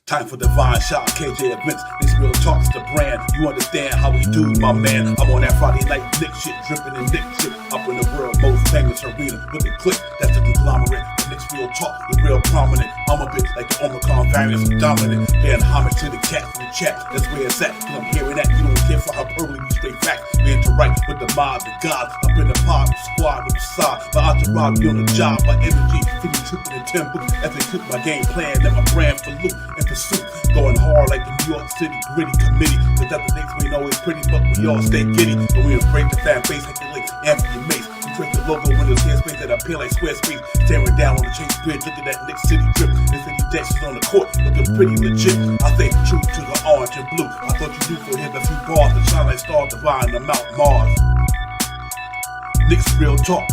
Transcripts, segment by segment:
Time for divine shot, KJ events. This real talk's the brand. You understand how we do, my man. I'm on that Friday night Nick shit, dripping in Nick shit. Up in the world, most famous arena with the click. That's the conglomerate. The Knicks real talk, the real prominent. I'm a bit like the Omicron variant, so dominant. Paying homage to the cats in the chat. That's where it's at. Cause I'm hearing that. You don't care for hyperbole, you straight facts. We interact with the mob, the gods. Up in the pod, the squad, with the side. My entourage be on the job, my energy. See me tripping in 10 books. As they cook my game plan, let my brand for loot and pursuit. Going hard like the New York City gritty committee. Cause that the Knicks we know is pretty, but we all stay giddy. But we embrace the fan base, like the links, Anthony Mace. We trace the logo when there's airspace that appear like square space. Staring down on the Chase Bridge, look at that Knicks City drip. There's any dashes on the court, looking pretty legit. I stay true to the orange and blue. I thought you knew, so here's a few bars to shine like stars divine to Mount Mars. Knicks real talk.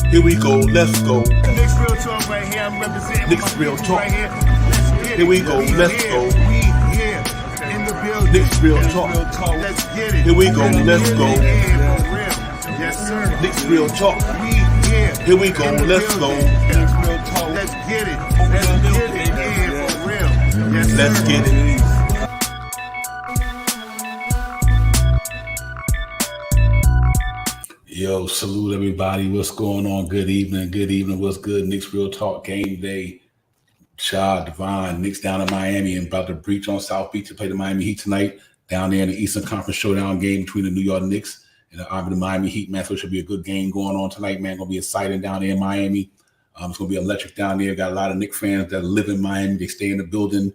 Here we go, let's go. Knicks real talk right here. I'm representing Knicks real talk. right here. Let's get it. Here we go, let's go. We here in the building. Knicks real talk. Let's get it. Here we go, let's go. Yeah, for real. Yes, sir. Knicks real talk. We here. Here we go, in the let's go. building. Knicks real talk. Let's get it. Let's get it. Yeah, for real. Yes, Let's sir. get it. Yo, salute everybody. What's going on? Good evening. Good evening. What's good? Knicks Real Talk Game Day. Shaw, Devon, Knicks down in Miami and about to breach on South Beach to play the Miami Heat tonight. Down there in the Eastern Conference Showdown game between the New York Knicks and the Miami Heat, man. So it should be a good game going on tonight, man. Gonna be exciting down there in Miami. It's gonna be electric down there. Got a lot of Knicks fans that live in Miami. They stay in the building.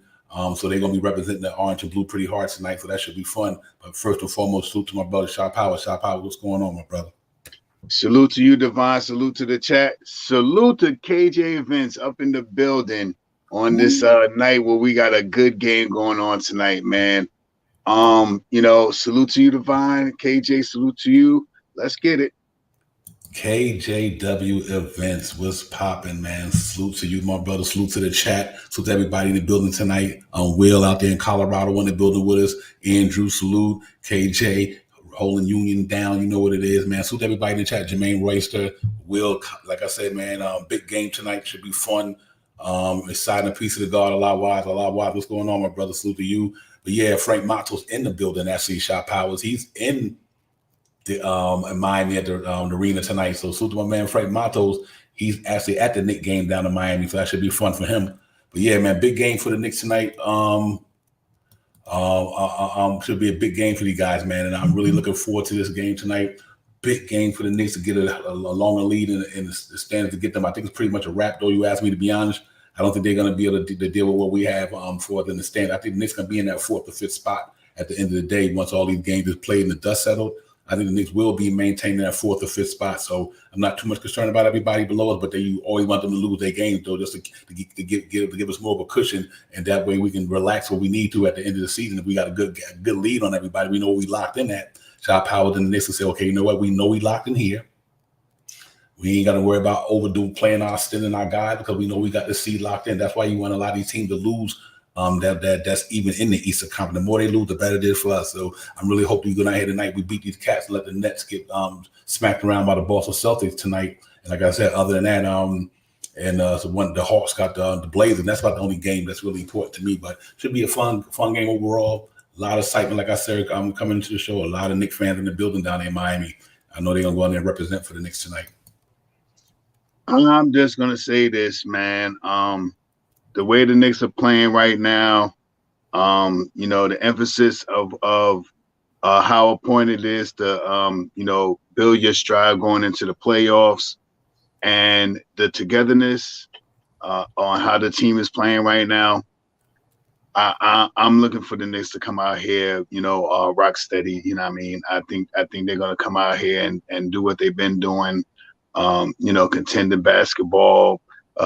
So they're gonna be representing the orange and blue pretty hard tonight. So that should be fun. But first and foremost, salute to my brother Shaw Power. Shaw Power, what's going on, my brother? Salute to you, Devon. Salute to the chat. Salute to KJ Events up in the building on this night where we got a good game going on tonight, man. Salute to you, Devon. KJ, salute to you. Let's get it. KJW Events, what's popping, man? Salute to you, my brother. Salute to the chat. Salute to everybody in the building tonight. Will out there in Colorado in the building with us. Andrew, salute. KJ, holding Union down. You know what it is, man. Salute to everybody in the chat. Jermaine Royster, Will, like I said, man, big game tonight. Should be fun. Exciting piece of the guard. A lot wise. What's going on, my brother? Salute to you. But yeah, Frank Mato's in the building. Actually, Shot Powers. He's in the in Miami at the arena tonight. So salute to my man Frank Matos. He's actually at the Knicks game down in Miami, so that should be fun for him. But yeah, man, big game for the Knicks tonight. Should be a big game for you guys, man, and I'm really looking forward to this game tonight. Big game for the Knicks to get a longer lead in the standings to get them. I think it's pretty much a wrap, though. You ask me, to be honest. I don't think they're going to be able to deal with what we have for them in the stand. I think the Knicks going to be in that 4th or 5th spot at the end of the day once all these games is played and the dust settled. I think the Knicks will be maintaining that 4th or 5th spot. So I'm not too much concerned about everybody below us, but you always want them to lose their games, though, just to give us more of a cushion, and that way we can relax what we need to at the end of the season. If we got a good lead on everybody, we know we locked in at. Shot Power and the Knicks will say, okay, you know what? We know we locked in here. We ain't got to worry about extending our guy because we know we got the seed locked in. That's why you want a lot of these teams to lose. That's even in the Eastern Conference. The more they lose, the better it is for us. So I'm really hoping you go down here tonight. We beat these cats and let the Nets get smacked around by the Boston Celtics tonight. And like I said, other than that, the Hawks got the Blazers. And that's about the only game that's really important to me. But should be a fun game overall. A lot of excitement, like I said, I'm coming to the show. A lot of Knicks fans in the building down there in Miami. I know they're gonna go out there and represent for the Knicks tonight. I'm just gonna say this, man. The way the Knicks are playing right now, the emphasis of how important it is to build your stride going into the playoffs, and the togetherness on how the team is playing right now. I'm looking for the Knicks to come out here, rock steady. You know what I mean? I think they're gonna come out here and do what they've been doing. Contending basketball,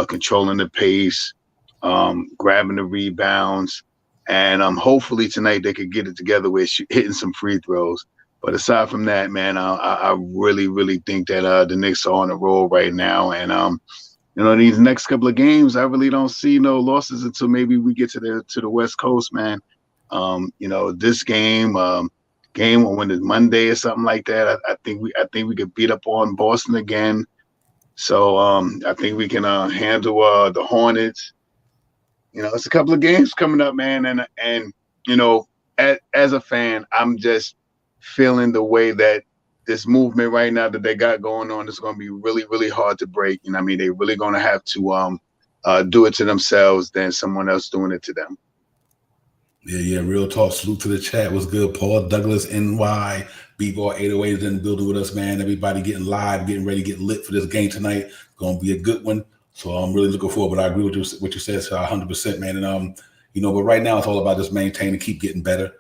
controlling the pace, grabbing the rebounds, and hopefully tonight they could get it together with hitting some free throws. But aside from that, man, I really, really think that the Knicks are on a roll right now, and these next couple of games, I really don't see no losses until maybe we get to the West Coast, man. This game on when it's Monday or something like that, I think we could beat up on Boston again. So I think we can handle the Hornets. It's a couple of games coming up, man, and as a fan, I'm just feeling the way that this movement right now that they got going on is going to be really, really hard to break. They're really going to have to do it to themselves than someone else doing it to them. Yeah, real talk. Salute to the chat. What's good? Paul Douglas, NY, B-Ball 808 is in the building with us, man. Everybody getting live, getting ready to get lit for this game tonight. Going to be a good one. So I'm really looking forward. But I agree with what you said, 100%, man. And but right now it's all about just maintaining, keep getting better.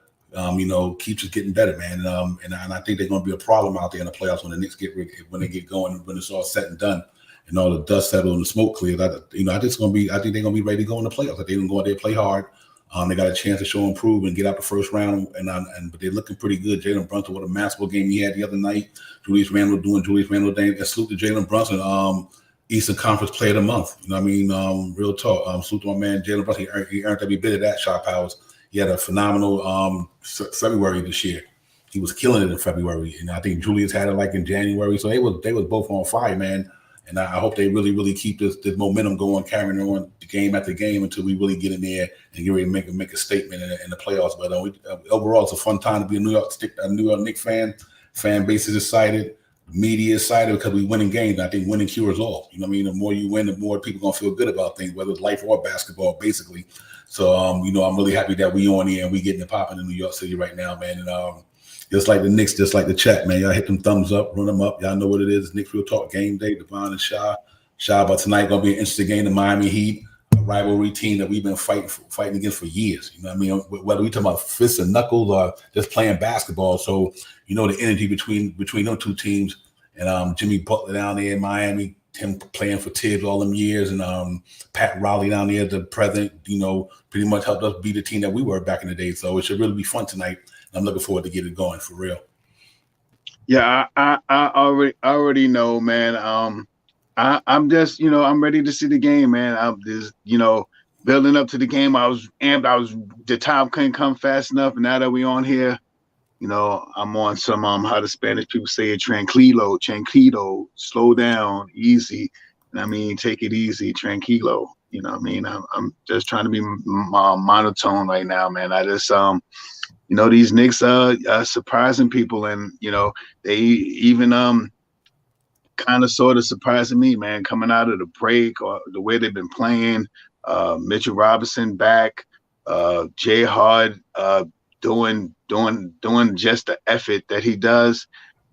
Keep just getting better, man. And I think they're going to be a problem out there in the playoffs when the Knicks when they get going, when it's all said and done, and all the dust settles and the smoke clears. I think they're going to be ready to go in the playoffs. I think they're going to go out there and play hard. They got a chance to show improve and get out the first round, but they're looking pretty good. Jalen Brunson, what a masterful game he had the other night. Julius Randle doing Julius Randle thing. And salute to Jalen Brunson, Eastern Conference Player of the Month. Real talk. Salute to my man Jalen Brunson. He earned every bit of that. Shot powers. He had a phenomenal February this year. He was killing it in February, and I think Julius had it like in January. So they was both on fire, man. And I hope they really, really keep this momentum going, carrying on the game after game until we really get in there and get ready to make a statement in the playoffs. But overall, it's a fun time to be a New York Knicks fan. Fan base is excited. Media is excited because we winning games. I think winning cures all. The more you win, the more people going to feel good about things, whether it's life or basketball, basically. So, I'm really happy that we on here and we getting it popping in New York City right now, man. And just like the Knicks, just like the chat, man. Y'all hit them thumbs up, run them up. Y'all know what it is. Knicks Real Talk Game Day, Devon and Sha. But tonight going to be an interesting game. The Miami Heat, a rivalry team that we've been fighting against for years. Whether we talking about fists and knuckles or just playing basketball. So, the energy between them two teams, and Jimmy Butler down there in Miami, him playing for Tibbs all them years, and Pat Riley down there, the president, pretty much helped us be the team that we were back in the day. So it should really be fun tonight. I'm looking forward to get it going for real. Yeah, I already know, man. I'm just, I'm ready to see the game, man. I'm just, building up to the game. I was amped. The time couldn't come fast enough. And now that we on here, I'm on some how the Spanish people say it, tranquilo, slow down, easy. Take it easy, tranquilo. I'm just trying to be monotone right now, man. I just these Knicks are surprising people, and they even kind of sort of surprising me, man, coming out of the break or the way they've been playing. Mitchell Robinson back, Jay Hard doing just the effort that he does,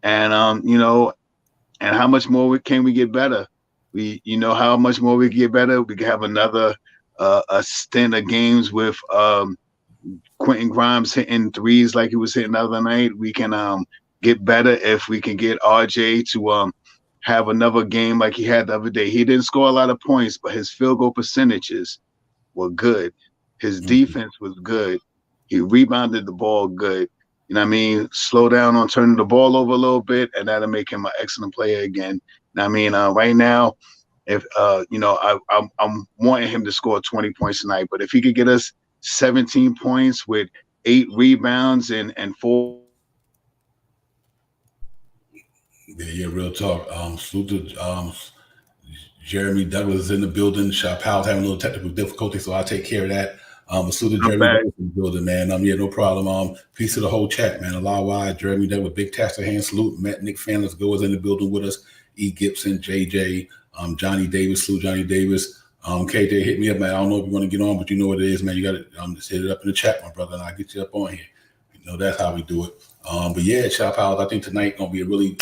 and and how much more can we get better? How much more we can get better. We can have another a stint of games with Quentin Grimes hitting threes like he was hitting the other night. We can get better if we can get RJ to have another game like he had the other day. He didn't score a lot of points, but his field goal percentages were good. His defense was good. He rebounded the ball good. Slow down on turning the ball over a little bit, and that'll make him an excellent player again. Right now, if I'm wanting him to score 20 points tonight, but if he could get us 17 points with 8 rebounds and 4. Yeah, real talk. Salute to Jeremy Douglas is in the building. Shop Powell's having a little technical difficulty, so I'll take care of that. Salute to Jeremy Douglas in the building, man. Yeah, no problem. Peace to the whole chat, man. Wide, Jeremy Douglas, big task to hand salute. Matt Nick fan, let's go is in the building with us. E. Gibson, JJ, Johnny Davis, salute Johnny Davis. KJ hit me up, man. I don't know if you want to get on, but you know what it is, man. You got to just hit it up in the chat, my brother, and I'll get you up on here. That's how we do it. But yeah, Shop House, I think tonight gonna be a really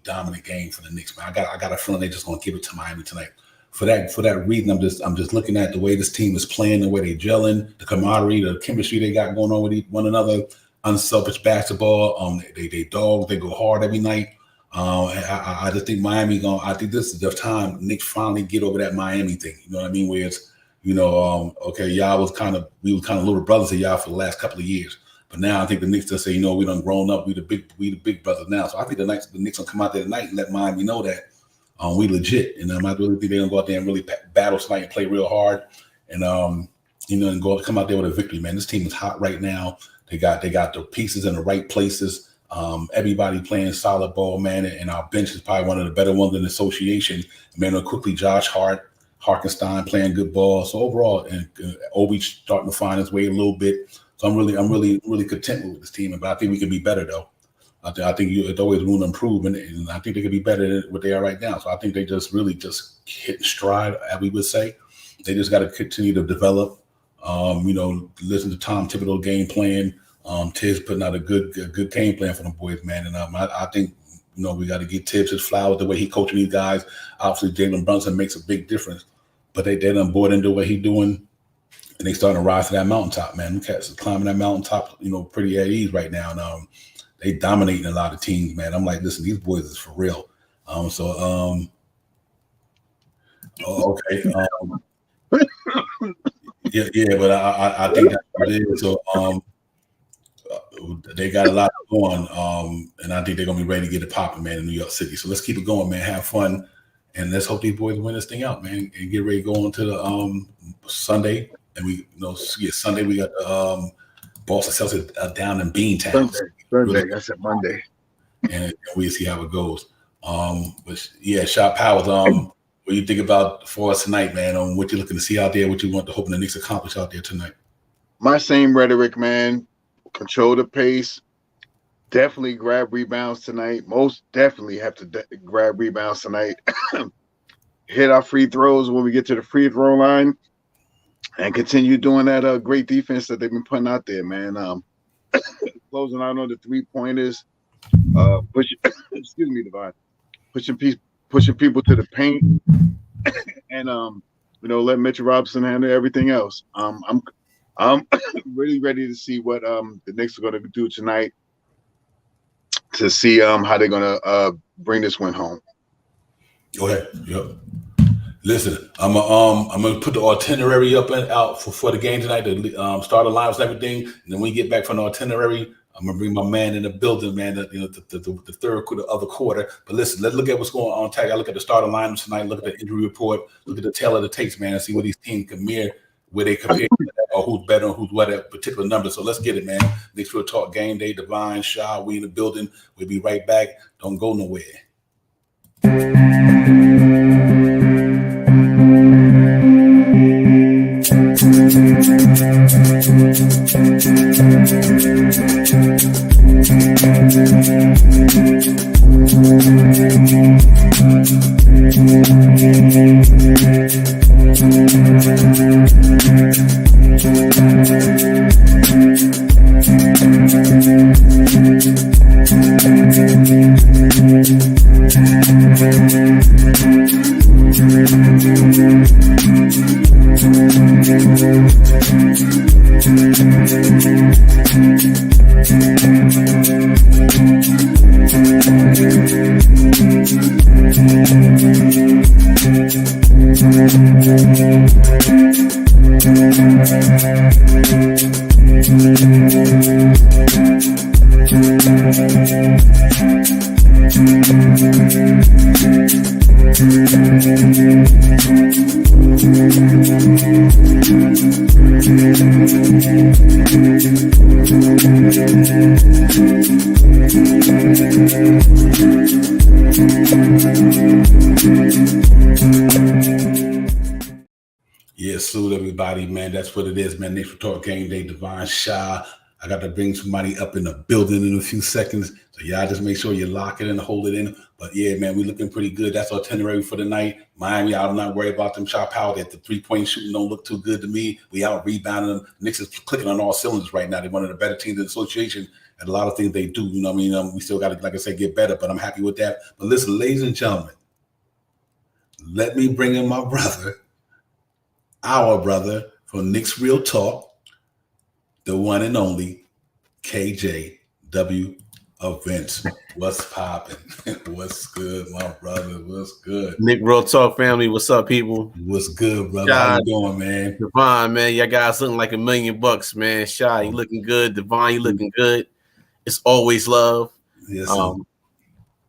dominant game for the Knicks, man. I got a feeling they're just gonna give it to Miami tonight. For that reason, I'm just looking at the way this team is playing, the way they gelling, the camaraderie, the chemistry they got going on with one another, unselfish basketball. They dog, they go hard every night. I just think I think this is the time Knicks finally get over that Miami thing. You know what I mean? Where it's, okay, y'all we was kind of little brothers to y'all for the last couple of years. But now I think the Knicks just say, we done grown up. We the big brothers now. So I think the Knicks will come out there tonight and let Miami know that we legit. And I really think they're gonna go out there and really battle tonight and play real hard. And and come out there with a victory, man. This team is hot right now. They got the pieces in the right places. Everybody playing solid ball, man. And our bench is probably one of the better ones in the association. Man, quickly, Josh Hart. Harkenstein playing good ball. So overall, and Obi starting to find his way a little bit. So I'm really content with this team. But I think we can be better though. I think it's always room to improve, and I think they could be better than what they are right now. So I think they just hit stride, as we would say. They just got to continue to develop. Listen to Tom Thibodeau game plan. Tibbs putting out a good game plan for the boys, man. And I think we got to give Tibbs his flowers the way he coaching these guys. Obviously, Jalen Brunson makes a big difference, but they done bought into what he's doing, and they starting to rise to that mountaintop, man. The cats are climbing that mountaintop, pretty at ease right now. And they dominating a lot of teams, man. I'm like, listen, these boys is for real. Okay. Yeah, but I think that's what it is. So they got a lot going, and I think they're gonna be ready to get it popping, man, in New York City. So let's keep it going, man. Have fun, and let's hope these boys win this thing out, man, and get ready to go on to the Sunday. And Sunday we got the Boston Celtics down in Beantown. Sunday. I said Monday, and we see how it goes. But yeah, Shot Powers. What do you think about for us tonight, man? What you're looking to see out there, what you want to hope the Knicks accomplish out there tonight? My same rhetoric, man. Control the pace. Definitely grab rebounds tonight. Most definitely have to grab rebounds tonight. Hit our free throws when we get to the free throw line, and continue doing that great defense that they've been putting out there, man. Closing out on the 3-pointers. Excuse me, Divine. Pushing people to the paint, and let Mitchell Robinson handle everything else. I'm really ready to see what the Knicks are going to do tonight, to see how they're going to bring this win home. Go ahead. Yep. Listen, I'm gonna put the itinerary out for the game tonight. The start of lineups and everything, and then when we get back from the itinerary, I'm gonna bring my man in the building, man. The third quarter of the quarter. But listen, let's look at what's going on tag. I look at the starting lineups tonight. Look at the injury report. Look at the tail of the tapes, man, and see what these teams can mirror, where they compare, or who's better and who's what at particular numbers. So let's get it, man. Knicks Real Talk Game Day. Divine, Shaw, we in the building. We'll be right back. Don't go nowhere. Yes, salute everybody, man. That's what it is, man. Knicks Real Talk Game Day. Divine Shaw. I got to bring somebody up in the building in a few seconds. So y'all just make sure you lock it in and hold it in. But yeah, man, we looking pretty good. That's our itinerary for the night. Miami, I'm not worried about them shot power. That the 3-point shooting don't look too good to me. We out rebounding them. Knicks is clicking on all cylinders right now. They're one of the better teams in the association and a lot of things they do. You know what I mean? We still got to, like I said, get better, but I'm happy with that. But listen, ladies and gentlemen, let me bring in my brother, our brother from Knicks Real Talk, the one and only KJW Events. What's popping? What's good, my brother? What's good? Nick Real Talk family, what's up, people? What's good, brother? How you doing, man? Divine, man. Y'all guys looking like $1 million, man. Shy, you looking good. Divine, you looking good. It's always love. Yes,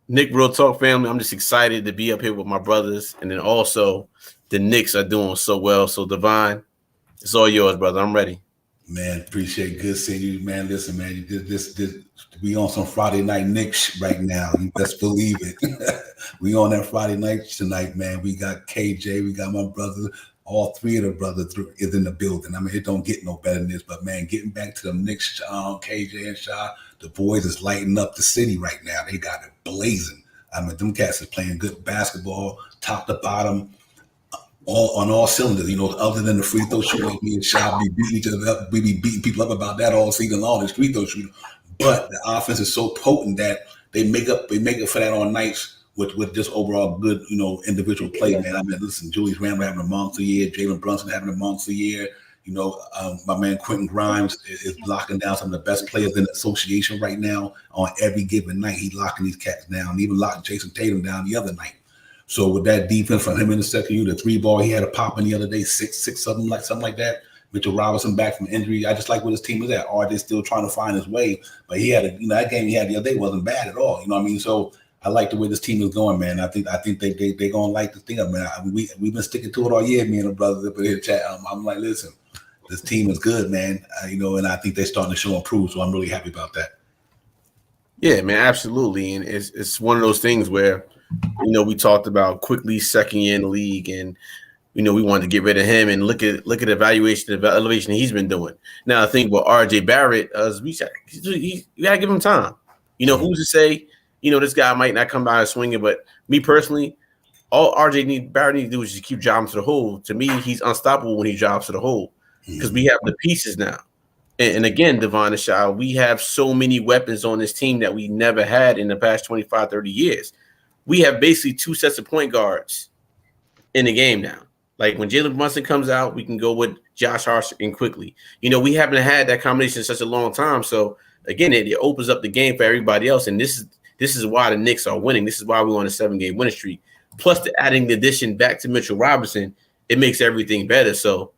Nick Real Talk family, I'm just excited to be up here with my brothers. And then also the Knicks are doing so well. So Divine, it's all yours, brother. I'm ready. Man, appreciate good seeing you, man. Listen, man, this we on some Friday night Knicks right now. You best believe it. We on that Friday night tonight, man. We got KJ, we got my brother. All three of the brothers is in the building. I mean, it don't get no better than this. But man, getting back to the Knicks, KJ and Sha, the boys is lighting up the city right now. They got it blazing. I mean, them cats is playing good basketball, top to bottom. All on all cylinders, other than the free throw shooting, like me and Shy be beating each other up. We be beating people up about that all season long, this free throw shooting. But the offense is so potent that they make up for that on nights with just overall good, individual play, man. I mean, listen, Julius Randle having a monster year, Jalen Brunson having a monster year. My man Quentin Grimes is locking down some of the best players in the association right now. On every given night, he's locking these cats down. Even locked Jason Tatum down the other night. So with that defense from him in the second unit, the three ball he had a pop in the other day, six something like that. Mitchell Robinson back from injury. I just like where his team is at. RJ still trying to find his way, but he had that game he had the other day wasn't bad at all. You know what I mean? So I like the way this team is going, man. I think they gonna like this thing up, man. We've been sticking to it all year, me and the brothers up in here chat. I'm like, listen, this team is good, man. And I think they're starting to show improve. So I'm really happy about that. Yeah, man, absolutely. And it's one of those things where, we talked about quickly second year in the league, and we wanted to get rid of him and look at the evaluation, the elevation he's been doing. Now I think with RJ Barrett, you gotta give him time. Who's to say, this guy might not come by swinging, but me personally, all Barrett needs to do is just keep driving to the hole. To me, he's unstoppable when he drives to the hole because we have the pieces now. And again, Devon and Shah, we have so many weapons on this team that we never had in the past 25, 30 years. We have basically two sets of point guards in the game now. Like when Jalen Brunson comes out, we can go with Josh Hart and quickly. We haven't had that combination in such a long time. So again, it opens up the game for everybody else. And this is why the Knicks are winning. This is why we're on a 7-game winning streak. Plus adding the addition back to Mitchell Robinson, it makes everything better. So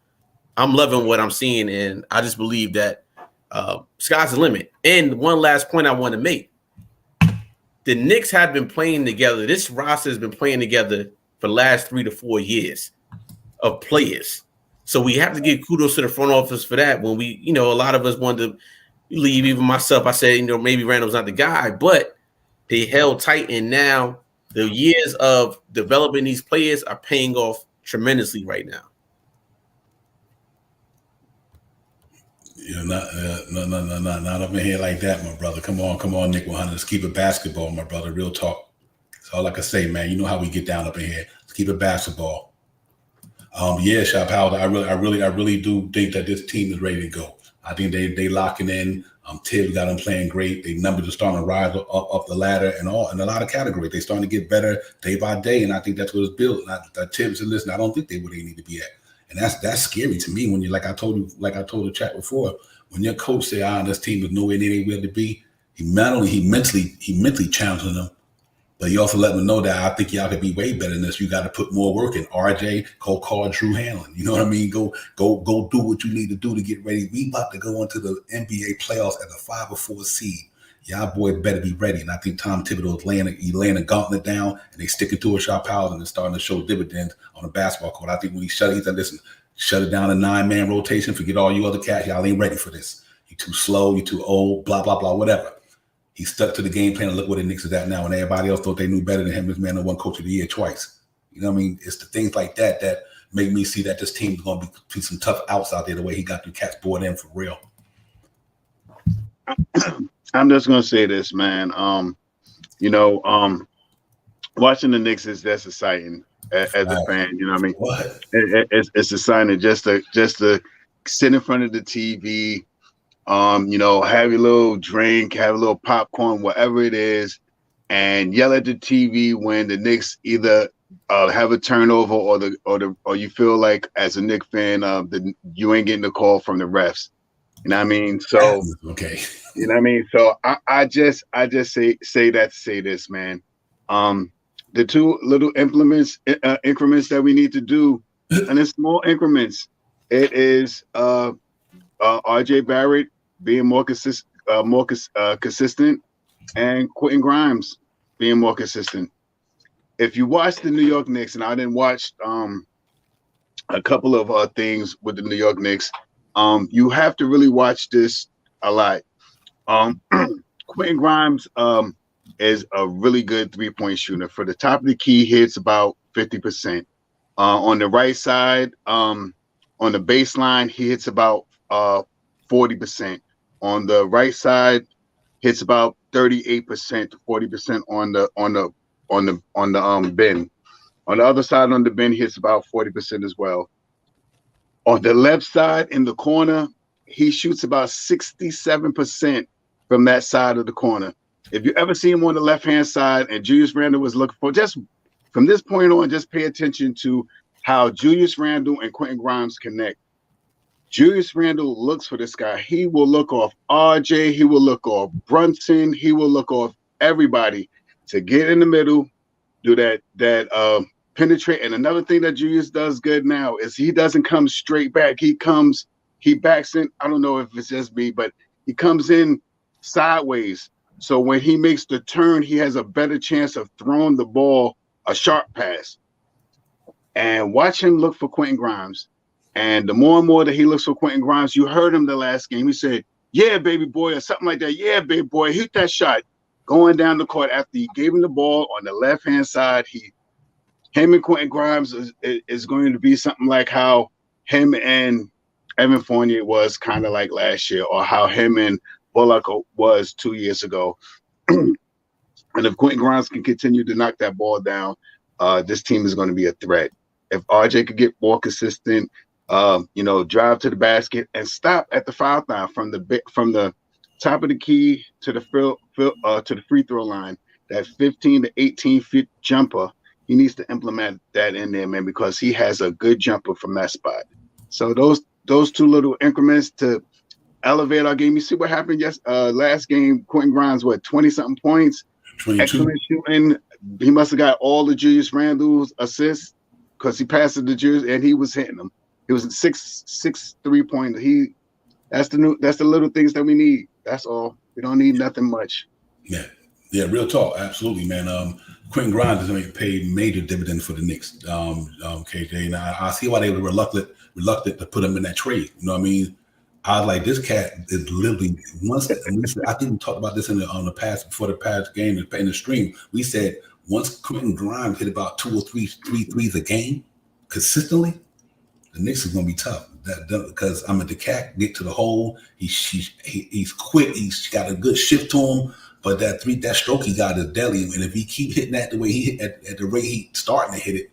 I'm loving what I'm seeing, and I just believe that sky's the limit. And one last point I want to make. The Knicks have been playing together. This roster has been playing together for the last 3 to 4 years of players. So we have to give kudos to the front office for that. When we, a lot of us wanted to leave, even myself, I said, maybe Randall's not the guy, but they held tight. And now the years of developing these players are paying off tremendously right now. Not up in here like that, my brother. Come on, Nick 100. Let's keep it basketball, my brother. Real talk. That's all I can say, man. You know how we get down up in here. Let's keep it basketball. Shop Howard. I really do think that this team is ready to go. I think they locking in. Tibbs got them playing great. They numbers are starting to rise up the ladder and in a lot of categories. They starting to get better day by day, and I think that's what it's built. Tibbs and listen, I don't think they where they need to be at. And that's scary to me when you like I told the chat before, when your coach say, this team is nowhere near where to be, he mentally challenging them, but he also let them know that I think y'all could be way better than this. You got to put more work in. RJ, call Drew Hanlon. You know what I mean? Go do what you need to do to get ready. We about to go into the NBA playoffs at a 5 or 4 seed. Y'all boys better be ready. And I think Tom Thibodeau is laying a gauntlet down, and they sticking to a shot power, and it's starting to show dividends on the basketball court. I think when he said, listen, shut it down a 9-man rotation. Forget all you other cats. Y'all ain't ready for this. You too slow. You too old. Blah, blah, blah, whatever. He stuck to the game plan, and look where the Knicks is at now. And everybody else thought they knew better than him. This man won Coach of the Year twice. You know what I mean? It's the things like that make me see that this team is going to be some tough outs out there the way he got the cats bored in for real. I'm just gonna say this, man. Watching the Knicks that's exciting as a fan. You know what I mean? What? It's exciting just to sit in front of the TV, have your little drink, have a little popcorn, whatever it is, and yell at the TV when the Knicks either have a turnover or you feel like as a Knicks fan you ain't getting the call from the refs. You know what I mean? So okay. You know what I mean? So I just say that to say this, man. The two little increments that we need to do, and it's small increments. It is RJ Barrett being more consistent, and Quentin Grimes being more consistent. If you watch the New York Knicks, and I didn't watch a couple of things with the New York Knicks, You have to really watch this a lot. Quentin Grimes is a really good 3-point shooter. For the top of the key, he hits about 50%. On the right side, on the baseline, he hits about 40%. On the right side, hits about 38% to 40% on the bin. On the other side, on the bin, he hits about 40% as well. On the left side, in the corner, he shoots about 67% from that side of the corner. If you ever see him on the left-hand side and Julius Randle was looking for, just from this point on, just pay attention to how Julius Randle and Quentin Grimes connect. Julius Randle looks for this guy. He will look off RJ. He will look off Brunson. He will look off everybody to get in the middle, do that penetrate. And another thing that Julius does good now is he doesn't come straight back. He backs in. I don't know if it's just me, but he comes in sideways. So when he makes the turn, he has a better chance of throwing the ball a sharp pass. And watch him look for Quentin Grimes. And the more and more that he looks for Quentin Grimes, you heard him the last game. He said, "Yeah, baby boy," or something like that. "Yeah, baby boy, hit that shot." Going down the court after he gave him the ball on the left-hand side, him and Quentin Grimes is going to be something like how him and Evan Fournier was kind of like last year, or how him and Bullock was 2 years ago. And if Quentin Grimes can continue to knock that ball down, this team is going to be a threat. If RJ could get more consistent, drive to the basket and stop at the foul line from the top of the key to the free throw line, that 15 to 18 feet jumper, he needs to implement that in there, man, because he has a good jumper from that spot. So those two little increments to elevate our game. You see what happened last game? Quentin Grimes, 20-something points, 22. Excellent shooting. He must have got all the Julius Randle's assists because he passed it to Julius and he was hitting them. He was 6 3-pointers. That's the little things that we need. That's all. We don't need nothing much. Yeah, real talk. Absolutely, man. Quentin Grimes is going to pay major dividends for the Knicks, KJ. And I see why they were reluctant to put him in that trade. You know what I mean? I was like, this cat is literally I think we talked about this before the past game in the stream. We said once Quentin Grimes hit about 2 or 3 threes a game consistently, the Knicks is going to be tough. Because the cat get to the hole. He's quick. He's got a good shift to him. But that stroke he got is deadly. And if he keep hitting that the way he hit at the rate he's starting to hit it,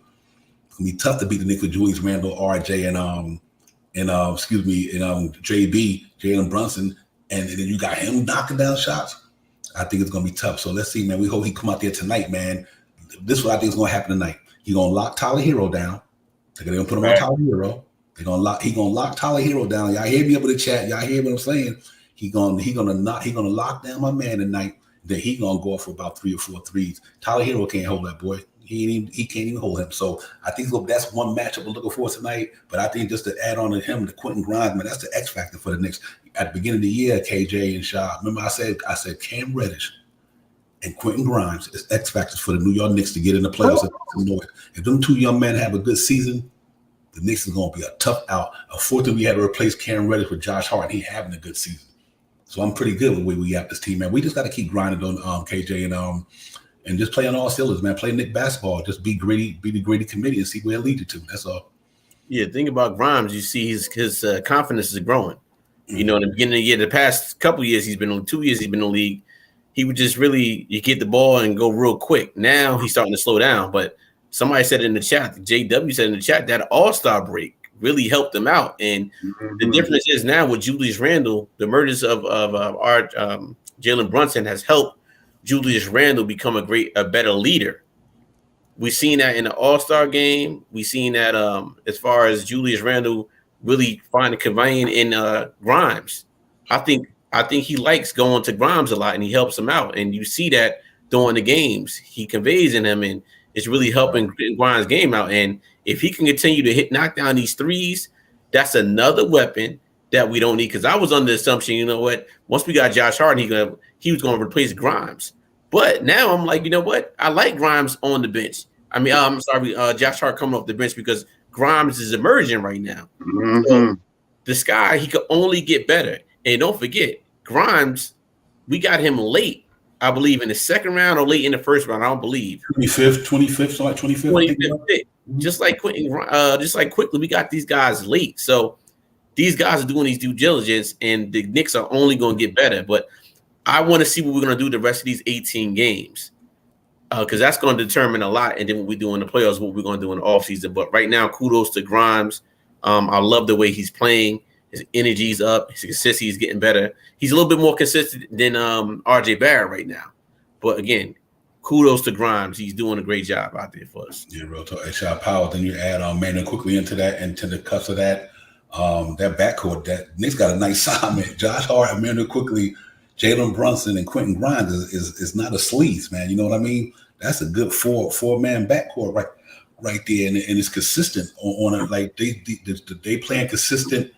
it's gonna be tough to beat the Knicks with Julius Randle, RJ, and JB, Jalen Brunson, and then you got him knocking down shots. I think it's gonna be tough. So let's see, man. We hope he come out there tonight, man. This is what I think is gonna happen tonight. He's gonna lock Tyler Hero down. They're gonna put him on Tyler Hero. He gonna lock Tyler Hero down. Y'all hear me up in the chat. Y'all hear what I'm saying? He gonna lock down my man tonight. Then he gonna go for about 3 or 4 threes. Tyler Hero can't hold that boy. He can't even hold him. So I think that's one matchup we're looking for tonight. But I think just to add on to him, the Quentin Grimes, man, that's the X factor for the Knicks. At the beginning of the year, KJ and Shaw, remember I said Cam Reddish and Quentin Grimes is X factors for the New York Knicks to get in the playoffs. If them two young men have a good season, the Knicks is going to be a tough out. Unfortunately, we had to replace Cam Reddish with Josh Hart. He having a good season. So I'm pretty good with the way we got this team, man. We just got to keep grinding on KJ and just play on all cylinders, man. Play Knick basketball. Just be gritty, be the gritty committee and see where it leads you to. That's all. Yeah, think about Grimes. You see his confidence is growing. You know, in the beginning of the year, the past couple years, 2 years he's been in the league. He would just really, you get the ball and go real quick. Now he's starting to slow down. But somebody said in the chat, JW said in the chat, that all-star break really helped them out. And the difference is now with Julius Randle, the emergence of our Jalen Brunson has helped Julius Randle become a better leader. We've seen that in the All-Star game. We've seen that as far as Julius Randle really finding conveying in Grimes. I think he likes going to Grimes a lot, and he helps him out. And you see that during the games. He conveys in him, and it's really helping Grimes' game out. And if he can continue to knock down these threes, that's another weapon that we don't need. Because I was under the assumption, you know what, once we got Josh Hart, he was going to replace Grimes. But now I'm like, you know what, I like Grimes on the bench. I mean, I'm sorry, Josh Hart coming off the bench because Grimes is emerging right now. So this guy, he could only get better. And don't forget, Grimes, we got him late, I believe, in the second round or late in the first round. I don't believe 25th, something like 25th. pick. Just like quickly, we got these guys late. So these guys are doing these due diligence, and the Knicks are only going to get better. But I want to see what we're going to do the rest of these 18 games, because that's going to determine a lot. And then what we do in the playoffs, what we're going to do in the offseason. But right now, kudos to Grimes. I love the way he's playing. His energy's up. His consistency is getting better. He's a little bit more consistent than RJ Barrett right now. But again, kudos to Grimes. He's doing a great job out there for us. Yeah, real talk. Hey, shot power. Then you add Manuel quickly into that, and to the cuts of that backcourt. That Knicks got a nice side, man. Josh Hart, Manuel quickly, Jalen Brunson, and Quentin Grimes is not a sleaze, man. You know what I mean? That's a good four-man backcourt right there, and it's consistent on it. Like they playing consistent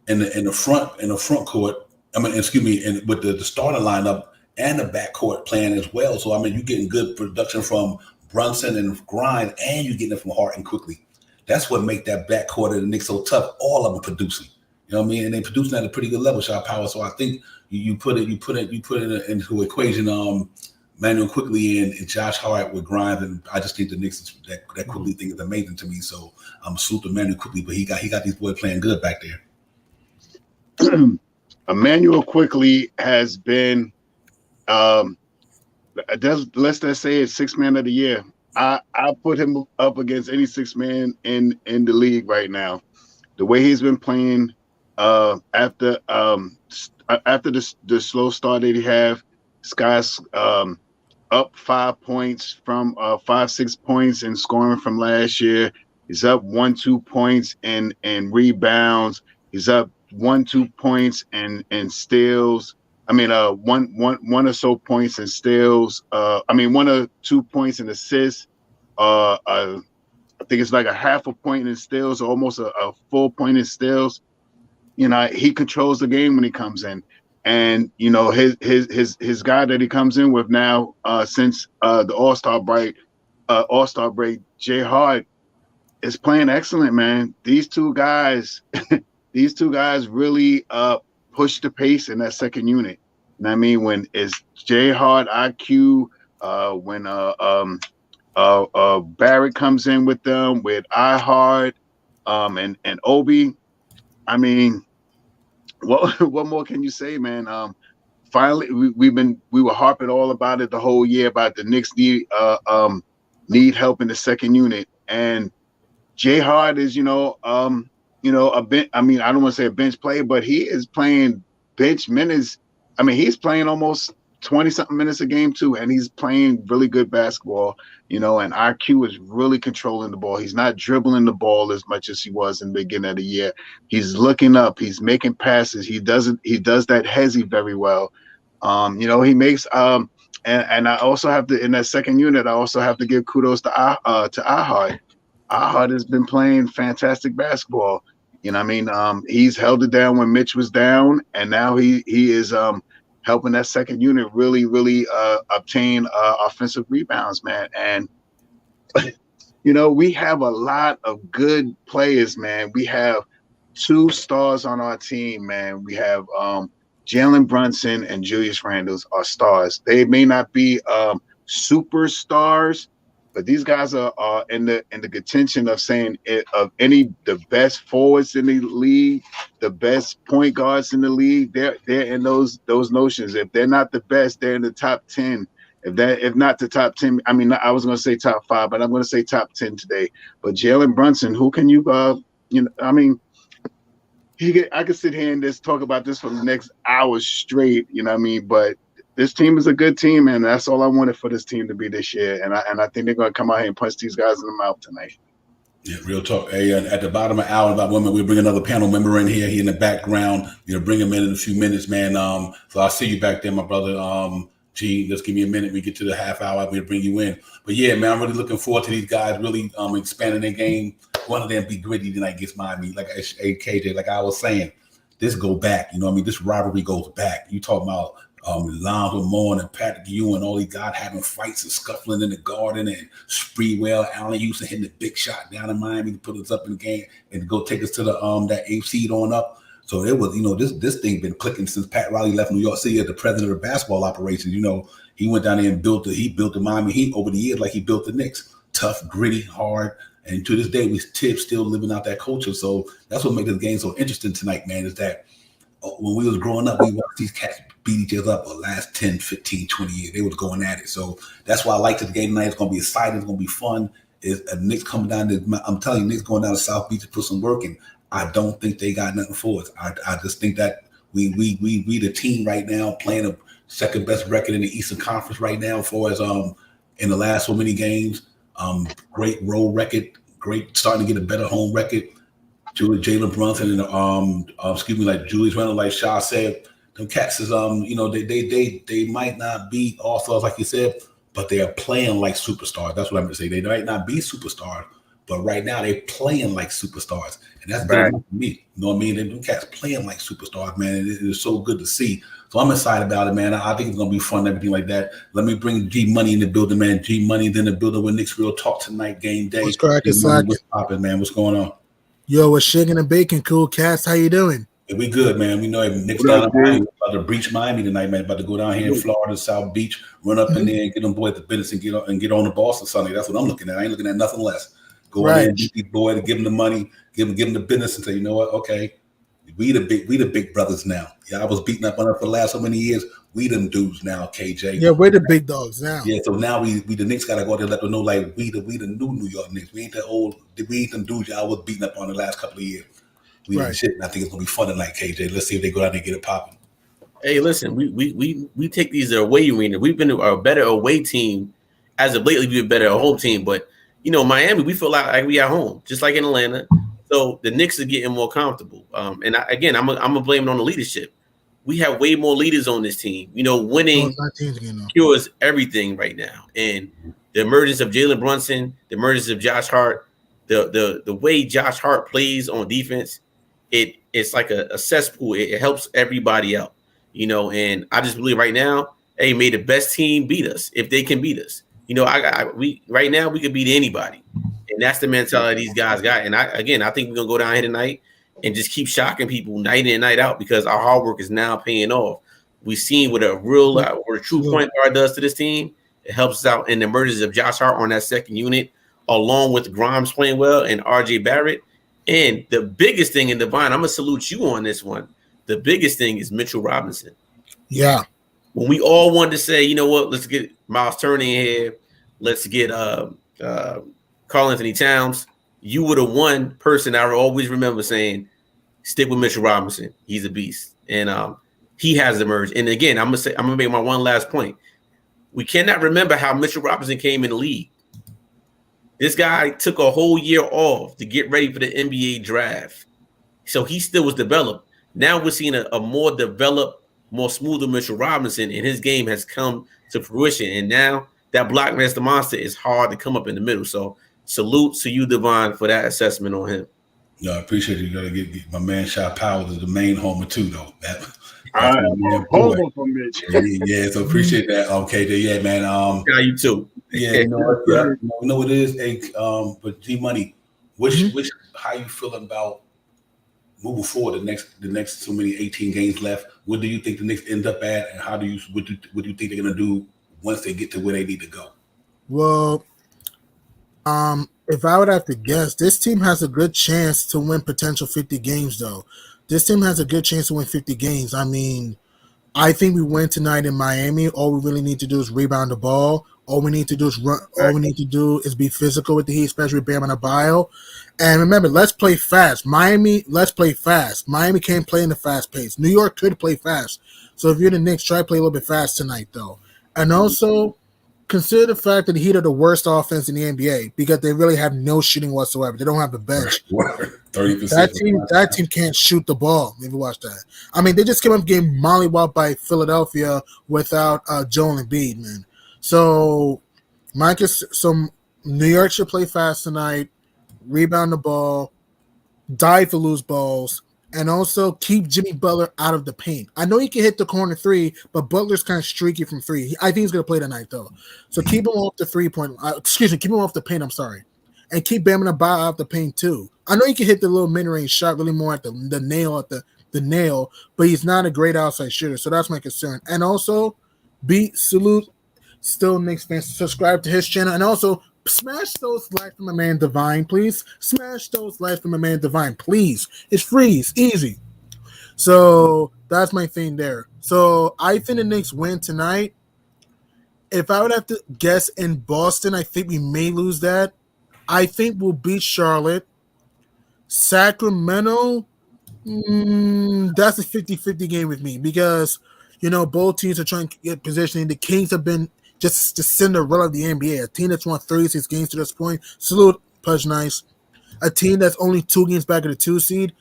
in the front court. I mean, excuse me, and with the starting lineup and the backcourt playing as well. So I mean, you're getting good production from Brunson and Grimes, and you're getting it from Hart and quickly. That's what make that backcourt of the Knicks so tough. All of them producing. You know what I mean? And they producing at a pretty good level, shot power. So I think you put it into equation. Manuel quickly and Josh Hart with Grimes, and I just think the Knicks that quickly thing is amazing to me. So I'm salute to Manuel quickly, but he got these boys playing good back there. Emmanuel quickly has been, let's just say it's 6th man of the year. I put him up against any 6th man in the league right now. The way he's been playing after the slow start that he have, Sky's up 5 points from 5-6 points in scoring from last year. He's up 1-2 points in rebounds. He's up 1-2 points and steals. I mean, one or so points and steals. 1 or 2 points and assists. I think it's like a half a point in steals, or almost a full point in steals. You know, he controls the game when he comes in, and you know his guy that he comes in with now since the All-Star break, Jay Hart is playing excellent, man. These two guys. These two guys really push the pace in that second unit. And I mean, when it's Jay Hart, IQ, when Barrett comes in with them, with iHart, and Obi, I mean, what more can you say, man? Finally, we were harping all about it the whole year about the Knicks need help in the second unit, and Jay Hart is, a bench. I mean, I don't want to say a bench player, but he is playing bench minutes. I mean, he's playing almost 20-something minutes a game too, and he's playing really good basketball. And IQ is really controlling the ball. He's not dribbling the ball as much as he was in the beginning of the year. He's looking up. He's making passes. He does that hezzy very well. He makes and I also have to, in that second unit, I also have to give kudos to iHart. iHart has been playing fantastic basketball. You know what I mean? He's held it down when Mitch was down, and now he is helping that second unit really, really obtain offensive rebounds, man. And, we have a lot of good players, man. We have 2 stars on our team, man. We have Jalen Brunson and Julius Randle are stars. They may not be superstars, but these guys are in the contention of saying the best forwards in the league, the best point guards in the league. They're in those notions. If they're not the best, they're in the top 10. If not the top 10, I mean, I was going to say top 5, but I'm going to say top 10 today. But Jalen Brunson, who can you I mean, I could sit here and just talk about this for the next hour straight. You know what I mean? But this team is a good team, and that's all I wanted for this team to be this year. And I think they're going to come out here and punch these guys in the mouth tonight. Yeah, real talk. Hey, at the bottom of the hour about women, we'll bring another panel member in here. He in the background. Bring him in a few minutes, man. So I'll see you back there, my brother. G, just give me a minute. We get to the half hour. We'll bring you in. But yeah, man, I'm really looking forward to these guys really expanding their game. One of them be gritty tonight gets Miami. Like KJ, like I was saying, this go back. You know what I mean? This rivalry goes back. You talking about Lonzo Moore and Patrick Ewing, all these guys having fights and scuffling in the garden, and Spreewell, Allen Houston hitting the big shot down in Miami to put us up in the game and to go take us to the that 8th seed on up. So it was, this thing been clicking since Pat Riley left New York City as the president of basketball operations. He went down there and built the Miami Heat over the years like he built the Knicks. Tough, gritty, hard. And to this day, Tibbs still living out that culture. So that's what makes this game so interesting tonight, man, is that when we was growing up, we watched these cats beat each other up for the last 10, 15, 20 years. They was going at it. So that's why I like this game tonight. It's going to be exciting. It's going to be fun. Knicks coming down I'm telling you, Knicks going down to South Beach to put some work in. I don't think they got nothing for us. I just think that we the team right now playing a second best record in the Eastern Conference right now for as in the last so many games. Great road record, great starting to get a better home record. Jalen Brunson and like Julius Randle, like Shaw said, them cats is they might not be all stars like you said, but they are playing like superstars. That's what I'm gonna say. They might not be superstars, but right now they're playing like superstars, and that's good enough for me. You know what I mean? Them cats playing like superstars, man. It is so good to see. So I'm excited about it, man. I think it's gonna be fun, everything like that. Let me bring G Money in the building, man. G Money in the building with Knicks Real Talk tonight, game day. What's cracking, what's popping, man? What's going on? Yo, what's shaking and baking, cool cats? How you doing? Yeah, we good, man. We know Knicks down in Miami. About to breach Miami tonight, man. About to go down here in Florida, South Beach, run up in there and get them boys the business and get on the Boston Sunday. That's what I'm looking at. I ain't looking at nothing less. Go in there and beat these boys, give them the money, give them the business, and say, you know what? Okay, we the big brothers now. Yeah, I was beating up on her for the last so many years. We them dudes now, KJ. Yeah, we're the big dogs now. Yeah, so now we the Knicks gotta go out there and let them know like we the new New York Knicks. We ain't them dudes y'all was beating up on the last couple of years. We the shit, and I think it's gonna be fun tonight, KJ. Let's see if they go out there and get it popping. Hey, listen, we take these away arena. We've been a better away team as of lately. We've been better a home team, but Miami, we feel like we at home, just like in Atlanta. So the Knicks are getting more comfortable. I'm gonna blame it on the leadership. We have way more leaders on this team. Winning cures everything right now. And the emergence of Jalen Brunson, the emergence of Josh Hart, the way Josh Hart plays on defense, it's like a cesspool. It helps everybody out. And I just believe right now, hey, may the best team beat us if they can beat us. Right now we could beat anybody, and that's the mentality these guys got. And I think we're gonna go down here tonight and just keep shocking people night in and night out because our hard work is now paying off. We've seen what a true point guard does to this team. It helps us out in the emergence of Josh Hart on that second unit, along with Grimes playing well and RJ Barrett. And the biggest thing in Divine, I'm gonna salute you on this one. The biggest thing is Mitchell Robinson. Yeah. When we all wanted to say, you know what, let's get Miles Turner in here, let's get Karl Anthony Towns, you were the one person I always remember saying, stick with Mitchell Robinson. He's a beast. And he has emerged. And again, I'm gonna make my one last point. We cannot remember how Mitchell Robinson came in the league. This guy took a whole year off to get ready for the NBA draft. So he still was developed. Now we're seeing a more developed, more smoother Mitchell Robinson, and his game has come to fruition. And now that blockmaster monster is hard to come up in the middle. So salute to you, Devon, for that assessment on him. No, I appreciate you. You gotta get my man Shot Powers is the main homer too, though. Homer for Mitch. Yeah, so appreciate that. Okay, yeah, man. Yeah, you too. Yeah, you know what it is. Hey, but G Money, which how you feeling about moving forward? The next so many 18 games left. What do you think the Knicks end up at, and what do you think they're gonna do once they get to where they need to go? Well, if I would have to guess, this team has a good chance to win potential 50 games, though. This team has a good chance to win 50 games. I mean, I think we win tonight in Miami. All we really need to do is rebound the ball. All we need to do is run. All we need to do is be physical with the Heat, especially with Bam Adebayo. And remember, let's play fast. Let's play fast. Miami can't play in the fast pace. New York could play fast. So if you're the Knicks, try to play a little bit fast tonight, though. And also, consider the fact that the Heat are the worst offense in the NBA because they really have no shooting whatsoever. They don't have the bench. 30%. That team can't shoot the ball. If you watch that, I mean, they just came up getting mollywopped by Philadelphia without Joel Embiid, man. So, New York should play fast tonight, rebound the ball, dive for loose balls, and also keep Jimmy Butler out of the paint. I know he can hit the corner three, but Butler's kind of streaky from three. I think he's going to play tonight, though. So keep him off the keep him off the paint, I'm sorry. And keep Bam Adebayo off the paint, too. I know he can hit the little mid-range shot really more at the nail at the the nail, but he's not a great outside shooter. So that's my concern. And also, salute still Knicks fans, subscribe to his channel, and also smash those likes from my man Divine, please. Smash those likes from my man Divine, please. It's free, it's easy. So that's my thing there. So I think the Knicks win tonight. If I would have to guess in Boston, I think we may lose that. I think we'll beat Charlotte. Sacramento, that's a 50-50 game with me because, both teams are trying to get positioning. The Kings have been just the Cinderella of the NBA. A team that's won 36 games to this point. Salute, Pudge Nice. A team that's only 2 games back of the 2 seed.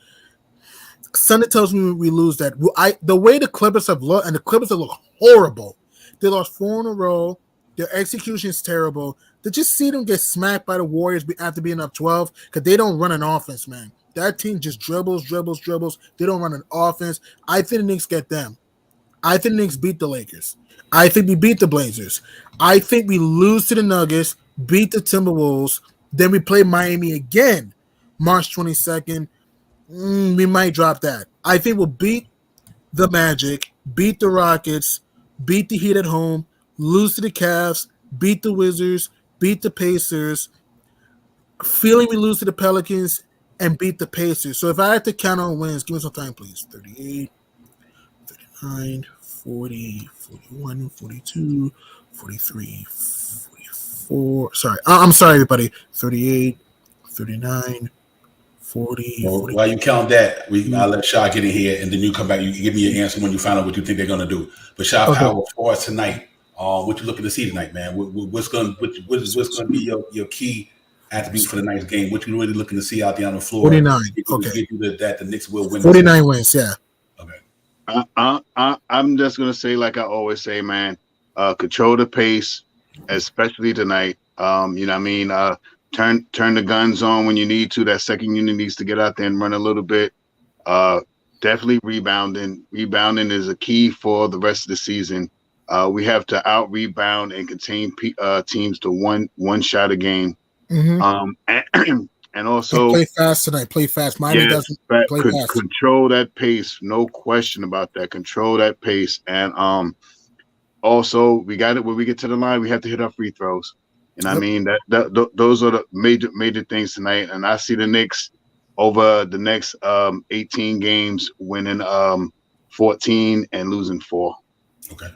Something tells me we lose that. The way the Clippers have looked, and the Clippers have looked horrible. They lost 4 in a row. Their execution is terrible. To just see them get smacked by the Warriors after being up 12, because they don't run an offense, man. That team just dribbles. They don't run an offense. I think the Knicks get them. I think the Knicks beat the Lakers. I think we beat the Blazers. I think we lose to the Nuggets, beat the Timberwolves. Then we play Miami again, March 22nd. We might drop that. I think we'll beat the Magic, beat the Rockets, beat the Heat at home, lose to the Cavs, beat the Wizards, beat the Pacers, feeling we lose to the Pelicans, and beat the Pacers. So if I had to count on wins, give me some time, please. 38, 39, 40, 41, 42, 43, 44. Sorry. I'm sorry, everybody. 38, 39, 40. Well, 40. while you count that, I'll let Shaw get in here, and then you come back. You give me your answer when you find out what you think they're going to do. But Shaw, Power for us tonight. What you looking to see tonight, man? What's going to be your key attribute for the night's game? What you really looking to see out there on the floor? 49. Okay. Give you that the Knicks will win. 49 wins. Yeah. Okay. I'm just gonna say, like I always say, man, control the pace, especially tonight. You know what I mean? Turn the guns on when you need to. That second unit needs to get out there and run a little bit. Definitely rebounding. Rebounding is a key for the rest of the season. We have to out rebound and contain teams to one shot a game. Mm-hmm. And also play fast tonight. Play fast. Miami doesn't play fast. Control that pace. No question about that. Control that pace. And also we got it when we get to the line. We have to hit our free throws. And I mean those are the major things tonight. And I see the Knicks over the next 18 games winning 14 and losing 4. Okay.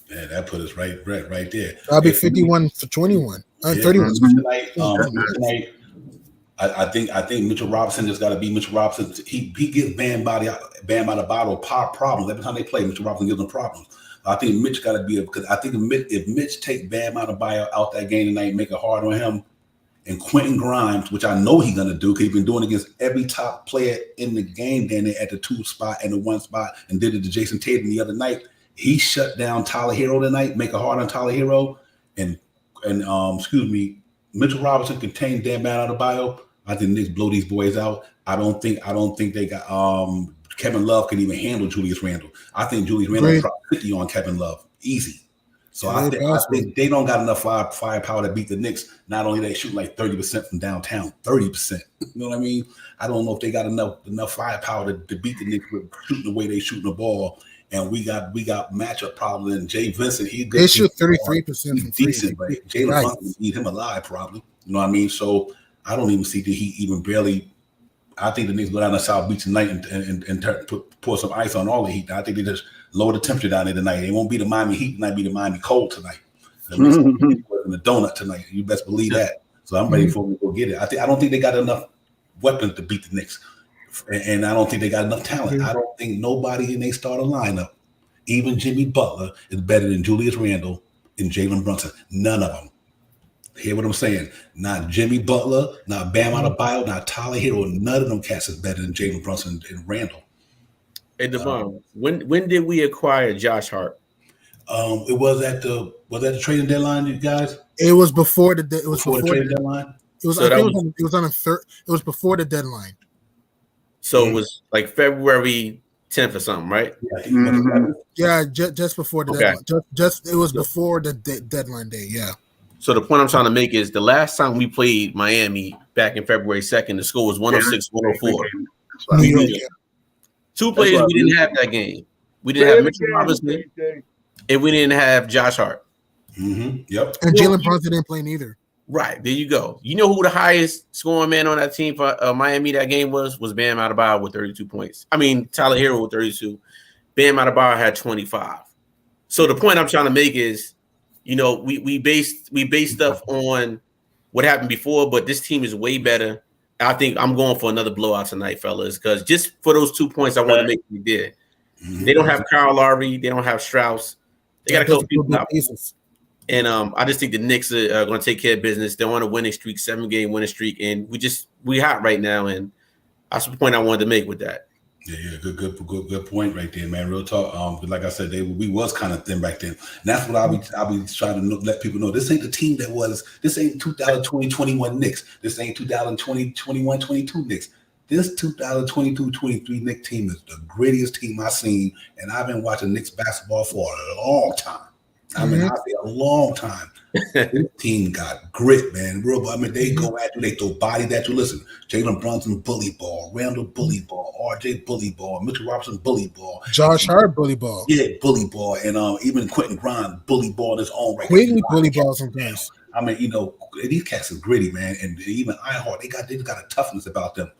Yeah, that put us right there. I'll be 51-21. 31. Tonight, I think Mitchell Robinson just got to be Mitchell Robinson. He gives Bam by the bottle problems every time they play. Mitchell Robinson gives them problems. I think Mitch got to be because I think if Mitch take Bam out that game tonight, make it hard on him, and Quentin Grimes, which I know he's gonna do because he's been doing it against every top player in the game, down there at the 2 spot and the 1 spot, and did it to Jason Tatum the other night. He shut down Tyler Hero tonight, make it hard on Tyler Hero, and Mitchell Robinson contained Bam Adebayo. I think Knicks blow these boys out. I don't think they got Kevin Love can even handle Julius Randle. I think Julius Randle dropped 50 on Kevin Love. Easy. So I think they don't got enough firepower to beat the Knicks. Not only they shoot like 30% from downtown, 30%. You know what I mean? I don't know if they got enough firepower to beat the Knicks with shooting the way they shooting the ball. And we got matchup problems. And Jay Vincent, they shoot 33%. He's decent, but Jalen Brunson would eat him alive probably. You know what I mean? So I don't even see the Heat even barely. I think the Knicks go down to South Beach tonight and pour some ice on all the Heat. I think they just lower the temperature down there tonight. They won't be the Miami Heat tonight, be the Miami Cold tonight. The Knicks in the donut tonight. You best believe that. So I'm ready for them to go get it. I don't think they got enough weapons to beat the Knicks. And I don't think they got enough talent. I don't think nobody in their starting lineup, even Jimmy Butler, is better than Julius Randle and Jalen Brunson. None of them. Hear what I'm saying? Not Jimmy Butler, not Bam Adebayo, not Tyler Hero. None of them cats is better than Jalen Brunson and Randle. Hey, Devon, when did we acquire Josh Hart? It was at the trading deadline, you guys. It was before the trading deadline. It was before the deadline. So it was like February 10th or something, right? Yeah, just before the deadline. Just it was before the deadline day. Yeah. So the point I'm trying to make is the last time we played Miami back in February 2nd, the score was 106-104. Two players we didn't have that game. We didn't have Mitchell Robinson, and we didn't have Josh Hart. Yep. And Jalen Brunson didn't play neither. Right, there you go. You know who the highest scoring man on that team for Miami that game was Bam Adebayo with 32 points. I mean, Tyler Hero with 32. Bam Adebayo had 25. So the point I'm trying to make is, you know, we based stuff on what happened before, but this team is way better. I think I'm going for another blowout tonight, fellas, because just for those 2 points I want to make, we did. They don't have Kyle Lowry. They don't have Strauss. They got a couple people out. And I just think the Knicks are going to take care of business. They're on a winning streak, 7-game winning streak, and we hot right now. And that's the point I wanted to make with that. Yeah, good point right there, man. Real talk. Like I said, we was kind of thin back then. And that's what I'll be trying to let people know. This ain't the team that was. This ain't 2020-21 Knicks. This ain't 2020-21-22 Knicks. This 2022-23 Knicks team is the grittiest team I've seen, and I've been watching Knicks basketball for a long time. I mean, I say a long time. This team got grit, man. Real, I mean, they go at you, they throw bodies at you. Listen, Jalen Brunson bully ball, Randall bully ball, RJ bully ball, Mitchell Robinson bully ball, Josh Hart bully ball. Yeah, bully ball, and even Quentin Grimes bully ball his own right. Quentin bully ball sometimes. I mean, you know, these cats are gritty, man, and even Ironheart, they got a toughness about them.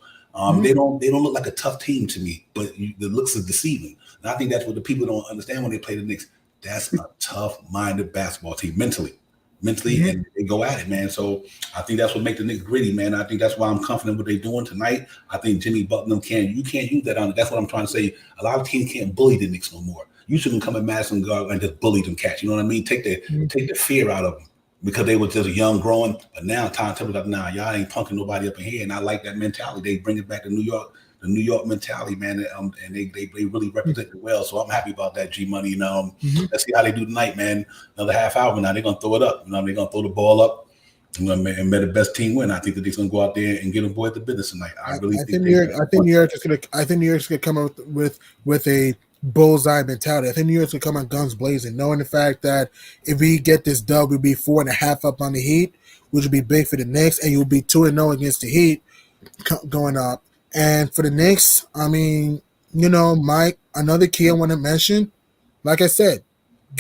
They don't look like a tough team to me, but the looks are deceiving. And I think that's what the people don't understand when they play the Knicks. That's a tough-minded basketball team mentally, and they go at it, man. So I think that's what makes the Knicks gritty, man. I think that's why I'm confident what they're doing tonight. I think Jimmy Butler you can't use that on it. That's what I'm trying to say. A lot of teams can't bully the Knicks no more. You shouldn't come at Madison Garden and just bully them cats. You know what I mean? Take the fear out of them because they were just young, growing. But now time tells us, nah, y'all ain't punking nobody up in here. And I like that mentality. They bring it back to New York. The New York mentality, man, and they really represent it well. So I'm happy about that, G Money. And let's see how they do tonight, man. Another half hour now, they're gonna throw it up. They're gonna throw the ball up. And may the best team win. I think that they're gonna go out there and get them boys the business tonight. I think New York's gonna come up with a bullseye mentality. I think New York's gonna come on guns blazing, knowing the fact that if we get this dub, we'll be 4.5 up on the Heat, which will be big for the Knicks, and you'll be 2-0 against the Heat going up. And for the Knicks, I mean, you know, Mike, another key I want to mention, like I said,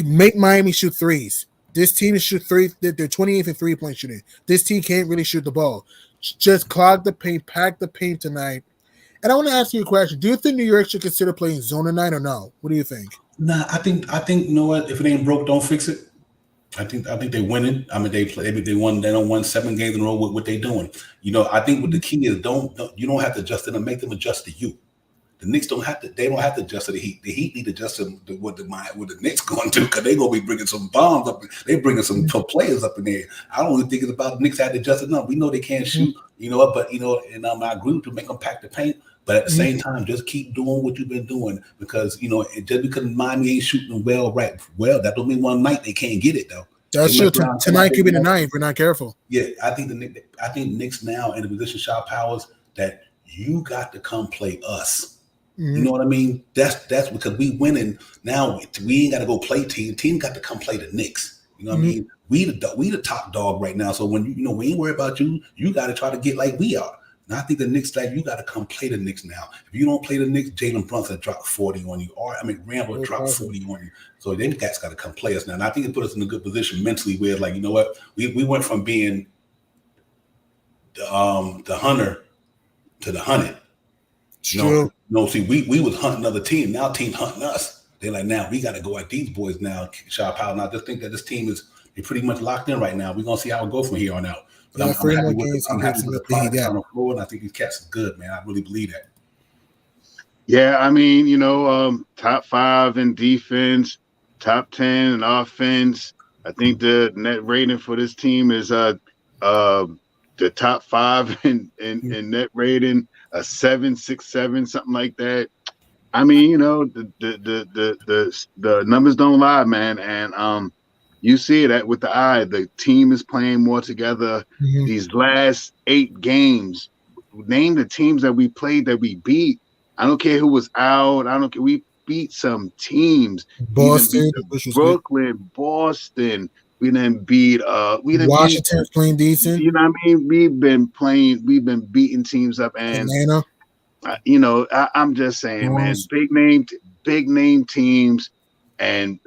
make Miami shoot threes. This team is shoot three. They're 28th in three-point shooting. This team can't really shoot the ball. Just clog the paint, pack the paint tonight. And I want to ask you a question. Do you think New York should consider playing zone tonight or no? What do you think? Nah, I think you know what? If it ain't broke, don't fix it. I think they're winning. I mean, they don't won 7 games in a row with what they're doing. You know, I think what the key is you don't have to adjust to them, make them adjust to you. The Knicks don't have to adjust to the Heat. The Heat need to adjust to what the Knicks going to, because they're gonna be bringing some bombs up. They're bringing some players up in there. I don't even think it's about the Knicks had to adjust enough. We know they can't shoot, you know what, but you know, and I agree with to make them pack the paint. But at the same time, just keep doing what you've been doing, because you know, just because Miami ain't shooting well, that don't mean one night they can't get it though. That's true. Tonight could be the night if we're not careful. Yeah, I think Knicks now in the position shot powers that you got to come play us. You know what I mean? That's because we winning now. We ain't got to go play team. Team got to come play the Knicks. You know what I mean? We the top dog right now. So when we ain't worried about you, you got to try to get like we are. And I think the Knicks, like, you got to come play the Knicks now. If you don't play the Knicks, Jalen Brunson dropped 40 on you, or Randall dropped 40 on you. So them guys got to come play us now. And I think it put us in a good position mentally, where like, you know what, we went from being the hunter to the hunted. No, see, we was hunting another team. Now team hunting us. They're like, now we got to go at these boys now, Sharp Powell. And I just think that this team is pretty much locked in right now. We're gonna see how it go from here on out. But I'm happy with the product on the floor, and I think these cats are good, man. I really believe that. Yeah, I mean, you know, top 5 in defense, top 10 in offense. I think the net rating for this team is the top 5 in net rating, a 7.67, something like that. I mean, you know, the numbers don't lie, man, and you see that with the eye. The team is playing more together. These last 8 games, name the teams that we played that we beat. I don't care who was out. I don't care. We beat some teams. Boston, Brooklyn, Boston. We didn't beat. Washington's playing decent. You know what I mean? We've been beating teams up, and Atlanta. I'm just saying, man, big name teams and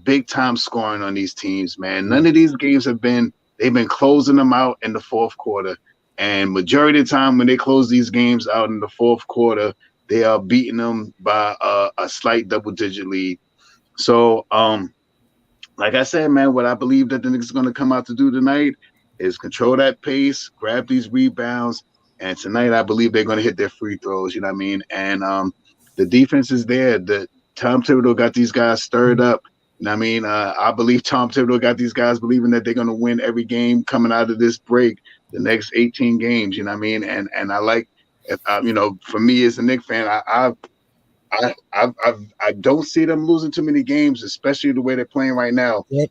big time scoring on these teams, man. None of these games they've been closing them out in the fourth quarter. And majority of the time when they close these games out in the fourth quarter, they are beating them by a slight double-digit lead. So, like I said, man, what I believe that the Knicks are going to come out to do tonight is control that pace, grab these rebounds, and tonight I believe they're going to hit their free throws. You know what I mean? And the defense is there. The Tom Thibodeau got these guys stirred up. You know what I mean? I believe Tom Thibodeau got these guys believing that they're going to win every game coming out of this break, the next 18 games. You know what I mean? And I like, for me as a Knicks fan, I don't see them losing too many games, especially the way they're playing right now. Yep.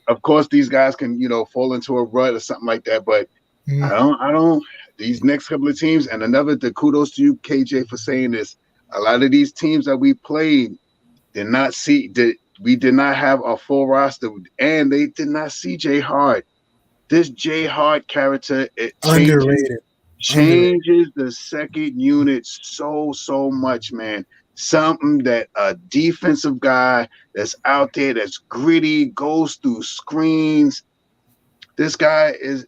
Of course, these guys can fall into a rut or something like that. But I don't. These next couple of teams, and the kudos to you, KJ, for saying this. A lot of these teams that we played we did not have a full roster, and they did not see Jay Hart. This Jay Hart character, it changes the second unit so much, man. Something that a defensive guy that's out there, that's gritty, goes through screens. This guy is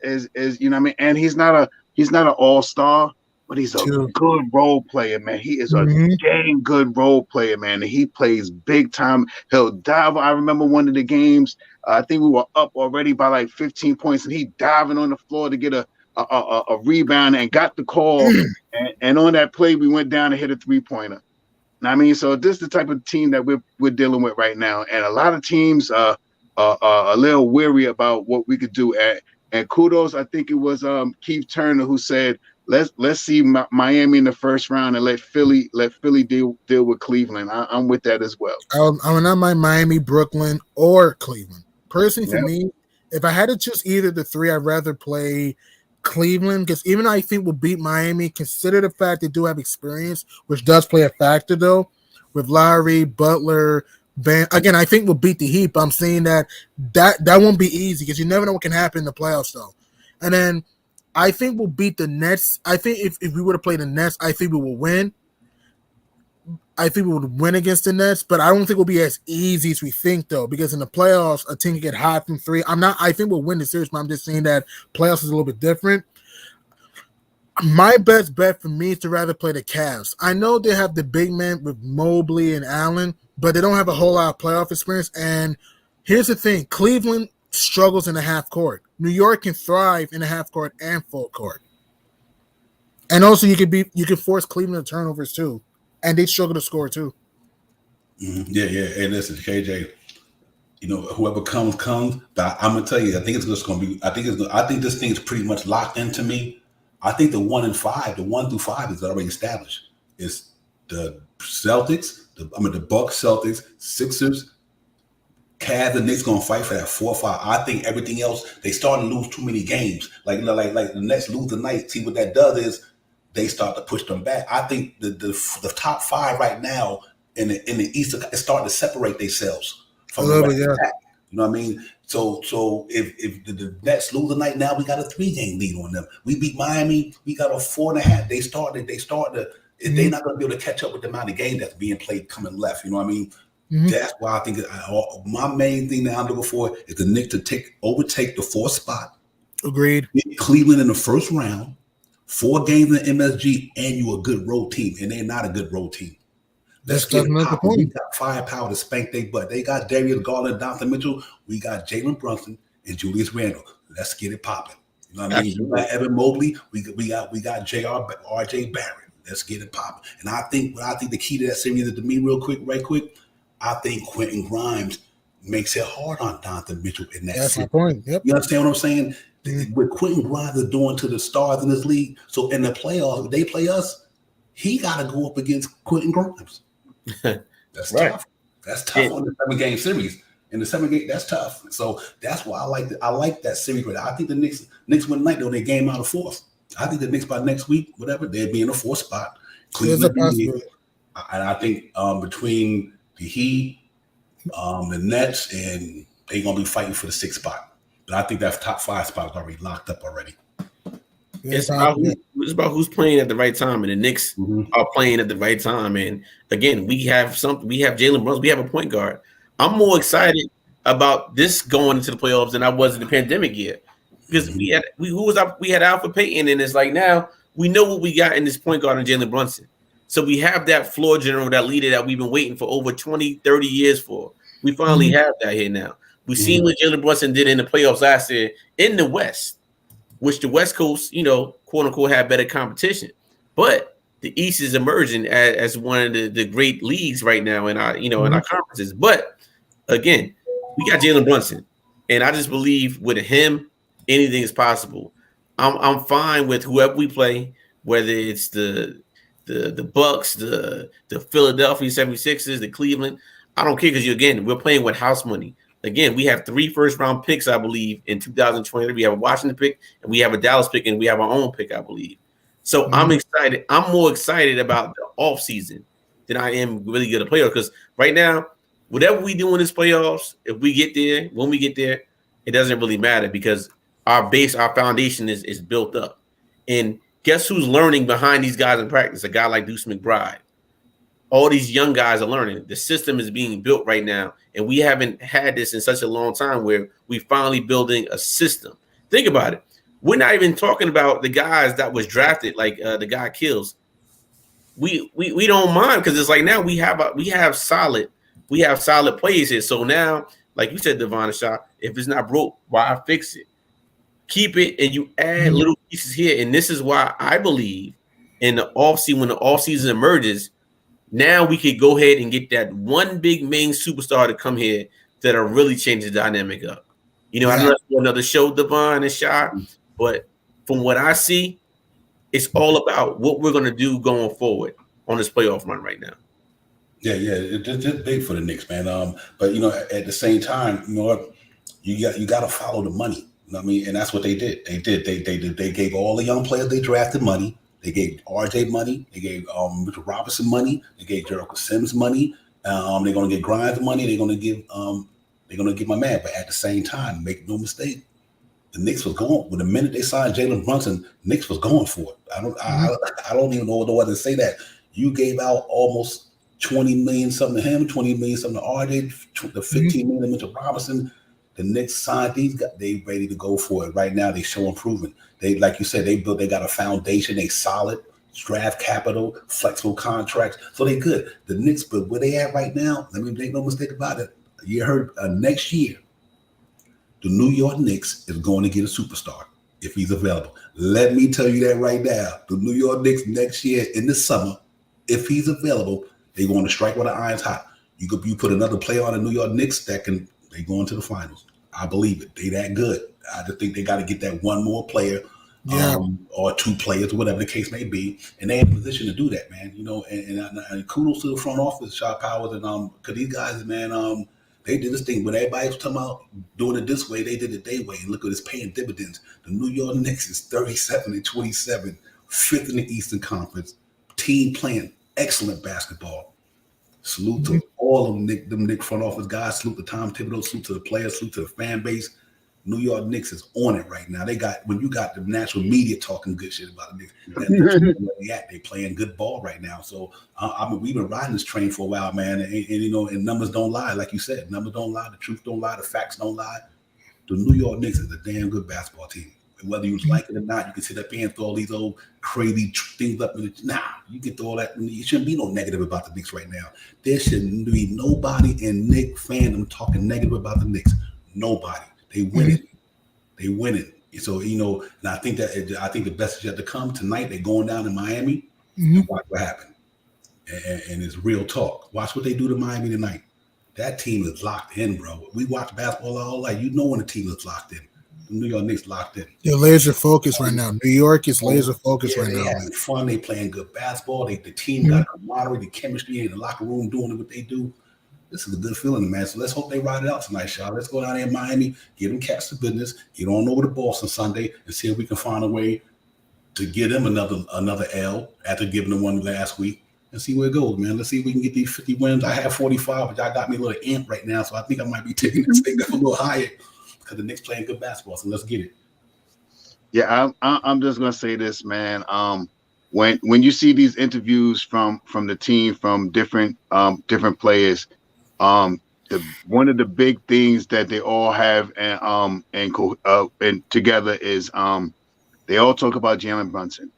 you know what I mean? And he's not an all-star, but he's a good role player, man. He is a dang good role player, man. And he plays big time. He'll dive. I remember one of the games, I think we were up already by like 15 points, and he diving on the floor to get a rebound and got the call. And on that play, we went down and hit a three-pointer. I mean, so this is the type of team that we're dealing with right now, and a lot of teams are a little weary about what we could do. And kudos, I think it was Keith Turner who said, "Let's see Miami in the first round and let Philly deal with Cleveland." I'm with that as well. I'm not my Miami, Brooklyn, or Cleveland. Personally, for me, if I had to choose either of the three, I'd rather play Cleveland, because even though I think we'll beat Miami, consider the fact they do have experience, which does play a factor though, with Lowry, Butler, Van. Again, I think we'll beat the Heat, but I'm saying that won't be easy because you never know what can happen in the playoffs though. And then I think we'll beat the Nets. I think if we were to play the Nets, I think we will win. I think we would win against the Nets, but I don't think it'll be as easy as we think, though, because in the playoffs, a team can get hot from three. I think we'll win the series, but I'm just saying that playoffs is a little bit different. My best bet for me is to rather play the Cavs. I know they have the big men with Mobley and Allen, but they don't have a whole lot of playoff experience. And here's the thing. Cleveland struggles in the half court. New York can thrive in the half court and full court. And also you can force Cleveland to turnovers too. And they struggle to score too. Yeah. Hey, listen, KJ. Whoever comes. But I'm gonna tell you, I think it's just gonna be. I think this thing is pretty much locked into me. I think the 1 through 5 is already established. It's the Celtics. The Bucks, Celtics, Sixers, Cavs, and Knicks gonna fight for that 4 or 5. I think everything else, they starting to lose too many games. Like the Nets lose tonight. See what that does is, they start to push them back. I think the top 5 right now in the East are starting to separate themselves from the rest of the pack. You know what I mean? So if the Nets lose tonight, now we got a 3-game lead on them. We beat Miami, we got a 4.5. They started to. They're not going to be able to catch up with the amount of games that's being played coming left. You know what I mean? That's why I think my main thing that I'm looking for is the Knicks to overtake the 4th spot. Agreed. Beat Cleveland in the first round. 4 games in MSG, and you a good road team, and they're not a good road team. Let's get it popping. We got firepower to spank their butt. They got Darius Garland, Donovan Mitchell. We got Jalen Brunson and Julius Randle. Let's get it popping. You know what I mean? We got Evan Mobley. We got RJ Barrett. Let's get it popping. And I think the key to that series is, to me, right quick. I think Quentin Grimes makes it hard on Donovan Mitchell in that series. That's my point. Yep. You understand what I'm saying? What Quentin Grimes is doing to the stars in this league. So in the playoffs, if they play us, he got to go up against Quentin Grimes. That's right. Tough. That's tough on the 7-game series. In the 7 game, that's tough. So that's why I like that series. I think the Knicks win tonight, though, they game out of 4th. I think the Knicks by next week, whatever, they'll be in the 4th spot. Cleveland, and I think between the Heat, the Nets, and they're gonna be fighting for the 6th spot. But I think that top 5 spot is already locked up already. Yeah, It's about who's playing at the right time, and the Knicks are playing at the right time. And again, we have Jalen Brunson, we have a point guard. I'm more excited about this going into the playoffs than I was in the pandemic year because we had Alpha Payton, and it's like now we know what we got in this point guard and Jalen Brunson. So we have that floor general, that leader that we've been waiting for over 20, 30 years for. We finally have that here now. We've seen what Jalen Brunson did in the playoffs last year in the West, which the West Coast, quote unquote, had better competition. But the East is emerging as one of the great leagues right now in our, in our conferences. But again, we got Jalen Brunson, and I just believe with him, anything is possible. I'm fine with whoever we play, whether it's the Bucks, the Philadelphia 76ers, the Cleveland. I don't care because we're playing with house money. Again, we have 3 first-round picks, I believe, in 2023. We have a Washington pick, and we have a Dallas pick, and we have our own pick, I believe. So I'm excited. I'm more excited about the offseason than I am really good at playoffs because right now, whatever we do in this playoffs, if we get there, when we get there, it doesn't really matter because our foundation is built up. And guess who's learning behind these guys in practice? A guy like Deuce McBride. All these young guys are learning. The system is being built right now, and we haven't had this in such a long time where we're finally building a system. Think about it. We're not even talking about the guys that was drafted, like the guy Kills. We don't mind because it's like now we have solid plays here. So now, like you said, Devon Shaw, if it's not broke, why fix it? Keep it, and you add little pieces here. And this is why I believe in the offseason, when the offseason emerges, now we could go ahead and get that one big main superstar to come here that'll really change the dynamic up. I don't know if it's another show, Devon and Shy, but from what I see, it's all about what we're going to do going forward on this playoff run right now. Yeah, it's big for the Knicks, man. But at the same time, you got to follow the money. You know what I mean? And that's what they did. They gave all the young players they drafted money. They gave RJ money. They gave Richard Robinson money. They gave Jericho Sims money. They're going to get Grimes money. They're going to give my man. But at the same time, make no mistake, the Knicks was going. When the minute they signed Jalen Brunson, Knicks was going for it. I don't even know whether to say that. You gave out almost $20 million something to him, $20 million something to RJ, the $15 million to Mitchell Robinson. The Knicks signed these guys. They ready to go for it right now. They show improvement. They, like you said, they got a foundation. They solid draft capital, flexible contracts. So they good. The Knicks, but where they at right now, let me make no mistake about it. You heard next year, the New York Knicks is going to get a superstar if he's available. Let me tell you that right now. The New York Knicks next year in the summer, if he's available, they're going to strike while the iron's hot. You put another player on the New York Knicks they go into the finals. I believe it. They that good. I just think they got to get that one more player, or 2 players, whatever the case may be, and they're in a position to do that, man. And kudos to the front office, Shot Powers, and because these guys, man, they did this thing when everybody was talking about doing it this way, they did it their way, and look at it's paying dividends. The New York Knicks is 37-27, 5th in the Eastern Conference, team playing excellent basketball. Salute to all of them Knicks front office guys. Salute to Tom Thibodeau. Salute to the players. Salute to the fan base. New York Knicks is on it right now. When you got the national media talking good shit about the Knicks, they playing good ball right now. So we've been riding this train for a while, man. And numbers don't lie, like you said. Numbers don't lie. The truth don't lie. The facts don't lie. The New York Knicks is a damn good basketball team. And whether you like it or not, you can sit up here and throw all these old crazy things up. You can throw all that. It shouldn't be no negative about the Knicks right now. There shouldn't be nobody in Knicks fandom talking negative about the Knicks. Nobody. They winning. They winning. So and I think the best is yet to come. Tonight they're going down to Miami and watch what happens. And it's real talk. Watch what they do to Miami tonight. That team is locked in, bro. We watch basketball all night. When a team is locked in. The New York Knicks locked in. They're laser focused right now. New York is laser focused right now. They're having fun. They playing good basketball. The team got camaraderie, the chemistry in the locker room doing what they do. This is a good feeling, man. So let's hope they ride it out tonight, Shaw. Let's go down there in Miami, give them cats the business, get on over to Boston Sunday, and see if we can find a way to give them another L after giving them one last week, and see where it goes, man. Let's see if we can get these 50 wins. I have 45, but y'all got me a little imp right now, so I think I might be taking this thing up a little higher because the Knicks playing good basketball. So let's get it. Yeah, I'm just gonna say this, man. When you see these interviews from the team, from different players, the one of the big things that they all have and together is they all talk about Jalen Brunson.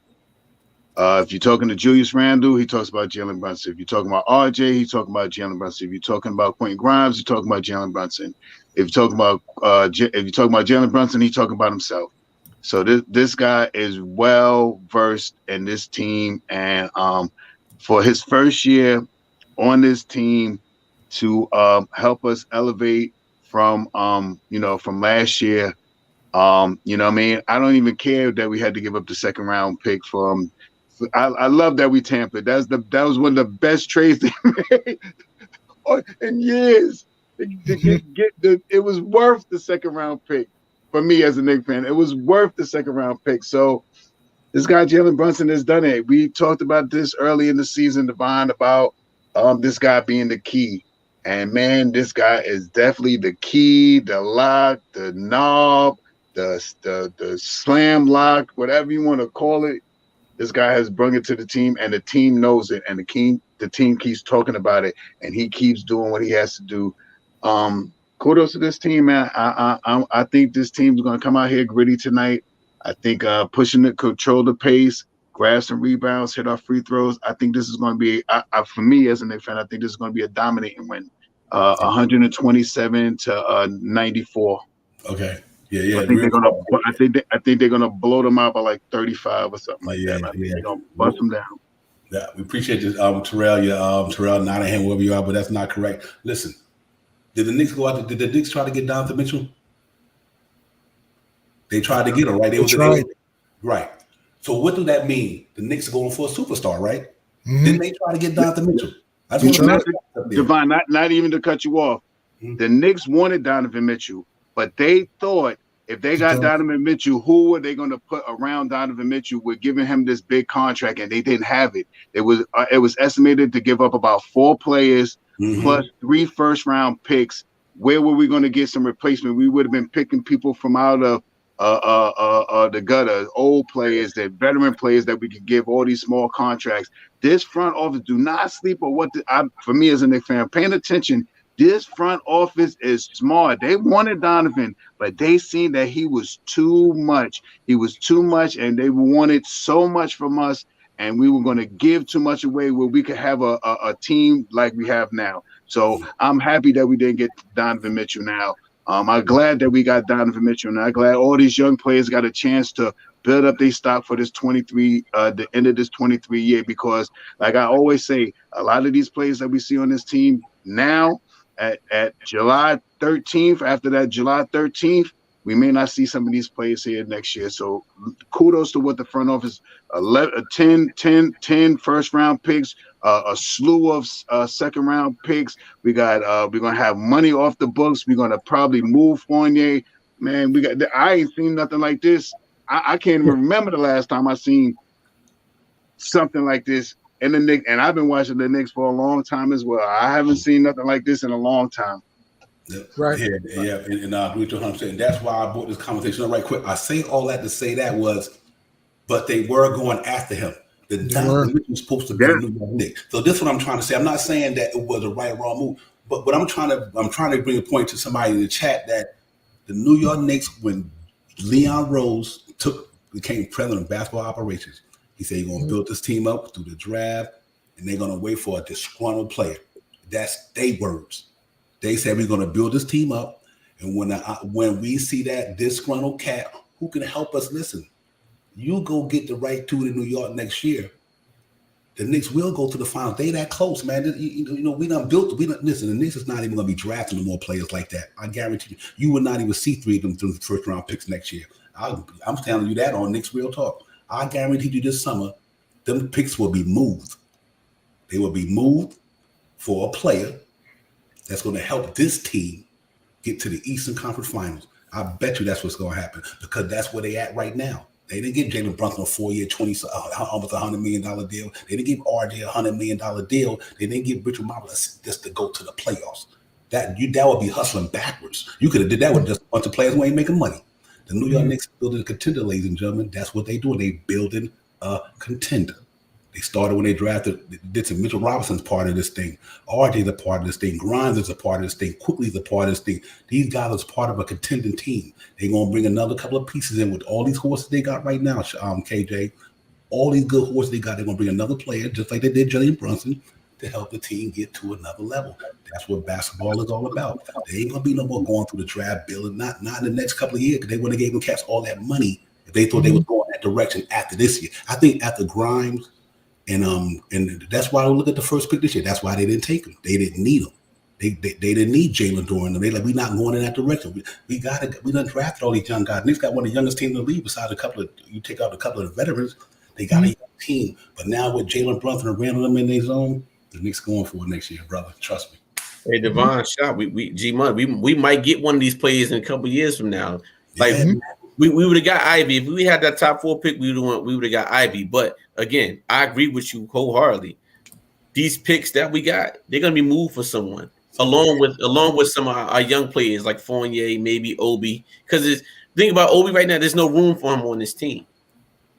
If you're talking to Julius Randle, he talks about Jalen Brunson. If you're talking about RJ, he's talking about Jalen Brunson. If you're talking about Quentin Grimes, you're talking about Jalen Brunson. If you're talking about Jalen Brunson, he's talking about himself. So this guy is well versed in this team, and for his first year on this team to help us elevate from from last year. You know what I mean? I don't even care that we had to give up the second round pick for him. I love that we tampered. That was one of the best trades they made in years. It was worth the second round pick for me as a Knicks fan. It was worth the second round pick. So this guy Jalen Brunson has done it. We talked about this early in the season, Devon, about this guy being the key. And man, this guy is definitely the key, the lock, the knob, the slam lock, whatever you want to call it. This guy has brought it to the team, and the team knows it, and the team keeps talking about it, and he keeps doing what he has to do. Kudos to this team, man. I think this team's going to come out here gritty tonight. I think pushing it, control the pace, grab some rebounds, hit our free throws. I think this is going to be, for me as a Knicks fan, I think this is going to be a dominating win, 127 to 94. Okay. Yeah. I think they're gonna blow them out by like 35 or something like that. I think they're gonna bust them down. Yeah, we appreciate this, Terrell. Terrell Nottingham, wherever you are, but that's not correct. Listen, did the Knicks go out? Did the Knicks try to get Donovan Mitchell? They tried to get him, right? They tried. Right. So what do that mean? The Knicks are going for a superstar, right? Mm-hmm. Didn't they try to get Donovan Mitchell? Devon, not even to cut you off. Mm-hmm. The Knicks wanted Donovan Mitchell, but they thought if they got Donovan Mitchell, who were they going to put around Donovan Mitchell with giving him this big contract? And they didn't have it. It was estimated to give up about 4 players plus 3 first-round picks. Where were we going to get some replacement? We would have been picking people from out of the gutter, old players, that veteran players that we could give all these small contracts. This front office, do not sleep on for me as a Knicks fan, paying attention. This front office is smart. They wanted Donovan, but they seen that he was too much. He was too much, and they wanted so much from us, and we were going to give too much away where we could have a team like we have now. So I'm happy that we didn't get Donovan Mitchell now. I'm glad that we got Donovan Mitchell, and I'm glad all these young players got a chance to build up their stock for this the end of this 23 year, because like I always say, a lot of these players that we see on this team now, at July 13th, after that July 13th, we may not see some of these players here next year. So kudos to what the front office, 10 first round picks, a slew of second round picks. We're going to have money off the books. We're going to probably move Fournier. Man, I ain't seen nothing like this. I can't even remember the last time I seen something like this. And the Knicks, and I've been watching the Knicks for a long time as well. I haven't seen nothing like this in a long time. Right. Yeah. And I agree with what I'm saying. That's why I brought this conversation up right quick. I say all that to say that but they were going after him. The Donovan Mitchell was supposed to be a New York Knicks. So this is what I'm trying to say. I'm not saying that it was a right or wrong move, but what I'm trying to bring a point to somebody in the chat that the New York Knicks, when Leon Rose became president of basketball operations, he said he's going to build this team up through the draft, and they're going to wait for a disgruntled player. That's their words. They said we're going to build this team up, and when we see that disgruntled cat who can help us, listen, you go get the right dude in New York next year. The Knicks will go to the finals. They that close, man. We done built. Listen. The Knicks is not even going to be drafting no more players like that. I guarantee you. You will not even see 3 of them through the first round picks next year. I'm telling you that on Knicks Real Talk. I guarantee you this summer, them picks will be moved. They will be moved for a player that's going to help this team get to the Eastern Conference Finals. I bet you that's what's going to happen, because that's where they at right now. They didn't give Jalen Brunson a 4-year, almost $100 million deal. They didn't give RJ a $100 million deal. They didn't give Richard Marvelous just to go to the playoffs. That would be hustling backwards. You could have did that with just a bunch of players who ain't making money. The New York Knicks building a contender, ladies and gentlemen. That's what they do. They building a contender. They started when they drafted. Mitchell Robinson's part of this thing. RJ's a part of this thing. Grimes is a part of this thing. Quickly's a part of this thing. These guys are part of a contending team. They're gonna bring another couple of pieces in with all these horses they got right now. KJ, all these good horses they got. They're gonna bring another player, just like they did Jalen Brunson, to help the team get to another level. That's what basketball is all about. There ain't gonna be no more going through the draft building. Not in the next couple of years, because they wouldn't have gave them cats all that money if they thought they was going that direction after this year. I think after Grimes. And that's why we look at the first pick this year. That's why they didn't take him. They didn't need him. They didn't need Jalen during them. They like, we're not going in that direction. We done drafted all these young guys. Knicks got one of the youngest teams in the league besides you take out a couple of the veterans. They got a young team. But now with Jalen Brunson and Randall them in their zone, the Knicks going for it next year, brother. Trust me. Hey, Devon, shot. We might get one of these players in a couple of years from now. Like we would have got Ivy. If we had that top 4 pick, we would have got Ivy. But again, I agree with you wholeheartedly. These picks that we got, they're gonna be moved for someone, along with some of our young players like Fournier, maybe Obi. Because think about Obi right now, there's no room for him on this team.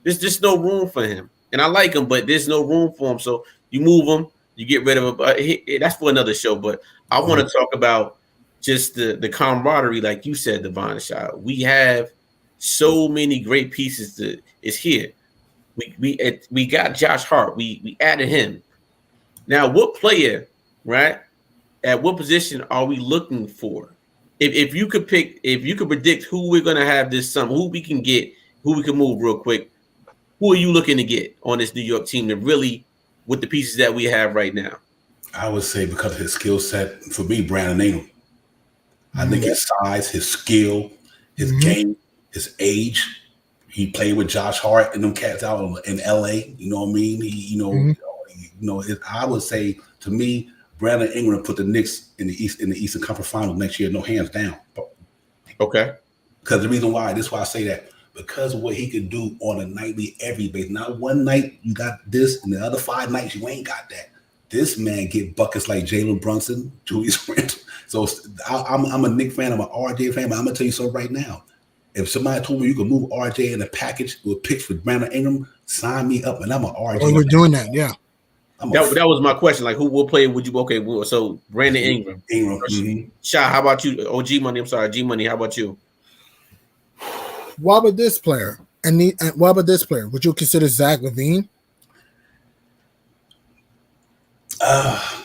There's just no room for him, and I like him, but there's no room for him. So you move him, you get rid of him. But that's for another show. But I want to talk about just the camaraderie, like you said, Devon Shot. We have so many great pieces is here. We got Josh Hart. We added him. Now, what player, right? At what position are we looking for? If you could predict who we're gonna have this summer, who we can get, who we can move real quick, who are you looking to get on this New York team that really, with the pieces that we have right now? I would say because of his skill set, for me, Brandon Ingram. I think his size, his skill, his game, his age. He played with Josh Hart and them cats out in LA. You know what I mean? I would say, to me, Brandon Ingram put the Knicks in the Eastern Conference Finals next year, no hands down. Okay. Because the reason why, this is why I say that, because of what he can do on a nightly, every basis. Not one night you got this, and the other 5 nights you ain't got that. This man get buckets like Jalen Brunson, Julius Randle. So I'm a Knicks fan, I'm an RJ fan, but I'm gonna tell you something right now. If somebody told me you could move RJ in a package with picks for Brandon Ingram, sign me up, and I'm an RJ. Oh, we're doing that, yeah. That was my question. Like, who will play? Would you? Okay, so Brandon Ingram. Sha, how about you? Oh, G Money. I'm sorry, G Money. How about you? What about this player? And what about this player? Would you consider Zach LaVine?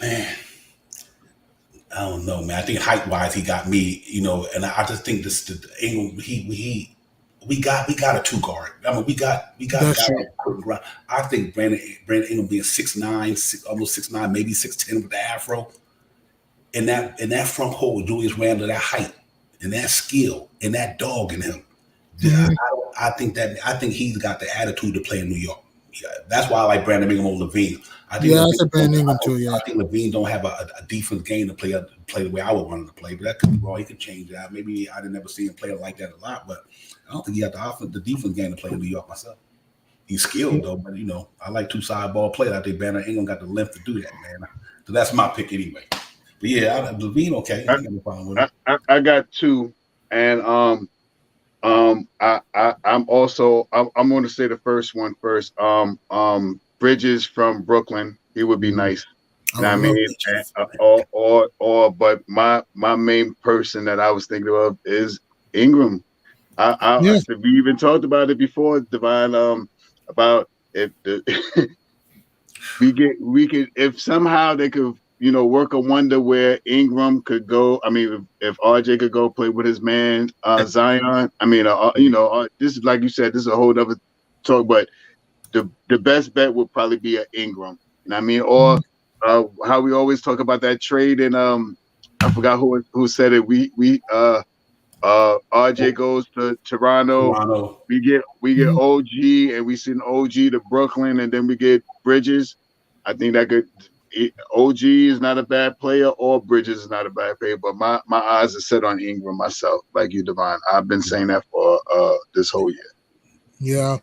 Man, I don't know, man. I think height wise, he got me, and I just think Ingram. We got a 2 guard. I mean, we got a guy on ground. I think Brandon Ingram being 6'9", almost 6'9", maybe 6'10" with the afro, and that front hole with Julius Randle, that height and that skill and that dog in him. I think he's got the attitude to play in New York. Yeah, that's why I like Brandon Ingram over LaVine. I said Brandon Ingram too. Yeah, I think LaVine don't have a defense game to play the way I would want him to play, but that could be wrong. He could change that. Maybe I didn't ever see him play like that a lot, but I don't think he got the defense game to play in New York myself. He's skilled though, but I like 2 side ball players. I think Brandon Ingram got the length to do that, man. So that's my pick anyway. But yeah, LaVine okay. I got 2, and I'm going to say the first one first. Bridges from Brooklyn. He would be nice. But my main person that I was thinking of is Ingram. We even talked about it before, Divine. About if we could if somehow they could work a wonder where Ingram could go. I mean, if RJ could go play with his man Zion. I mean, this is like you said, this is a whole other talk. But the best bet would probably be an Ingram. And I mean, or how we always talk about that trade. And I forgot who said it. RJ goes to Toronto. We get OG, and we send OG to Brooklyn, and then we get Bridges. I think that could. OG is not a bad player, or Bridges is not a bad player, but my eyes are set on Ingram myself, like you, Divine. I've been saying that for this whole year. Yeah.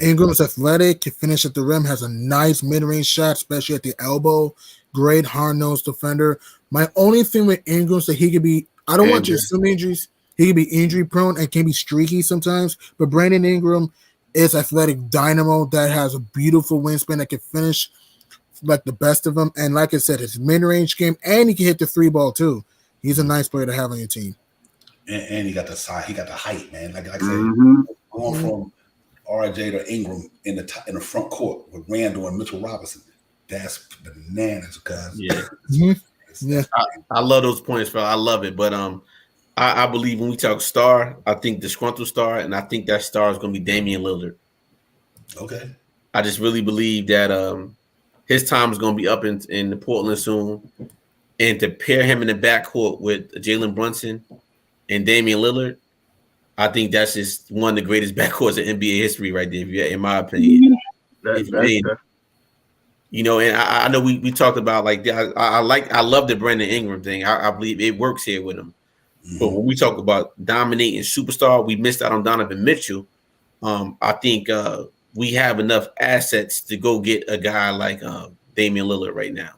Ingram's athletic, can finish at the rim, has a nice mid-range shot, especially at the elbow. Great hard-nosed defender. My only thing with Ingram is that he could be – I don't want you to assume injuries. He can be injury prone and can be streaky sometimes. But Brandon Ingram is athletic dynamo that has a beautiful wingspan that can finish like the best of them. And like I said, his mid-range game, and he can hit the 3-ball too. He's a nice player to have on your team. And he got the size, he got the height, man. Like I said, going from RJ to Ingram in the front court with Randall and Mitchell Robinson, that's bananas, guys. Yeah. I love those points, bro. I love it. But I believe when we talk star, I think disgruntled star, and I think that star is going to be Damian Lillard. Okay. I just really believe that his time is going to be up in Portland soon. And to pair him in the backcourt with Jalen Brunson and Damian Lillard, I think that's just one of the greatest backcourts in NBA history right there, in my opinion. You know, and I know we talked about like I love the Brandon Ingram thing. I believe it works here with him. But when we talk about dominating superstar, we missed out on Donovan Mitchell. I think we have enough assets to go get a guy like Damian Lillard right now.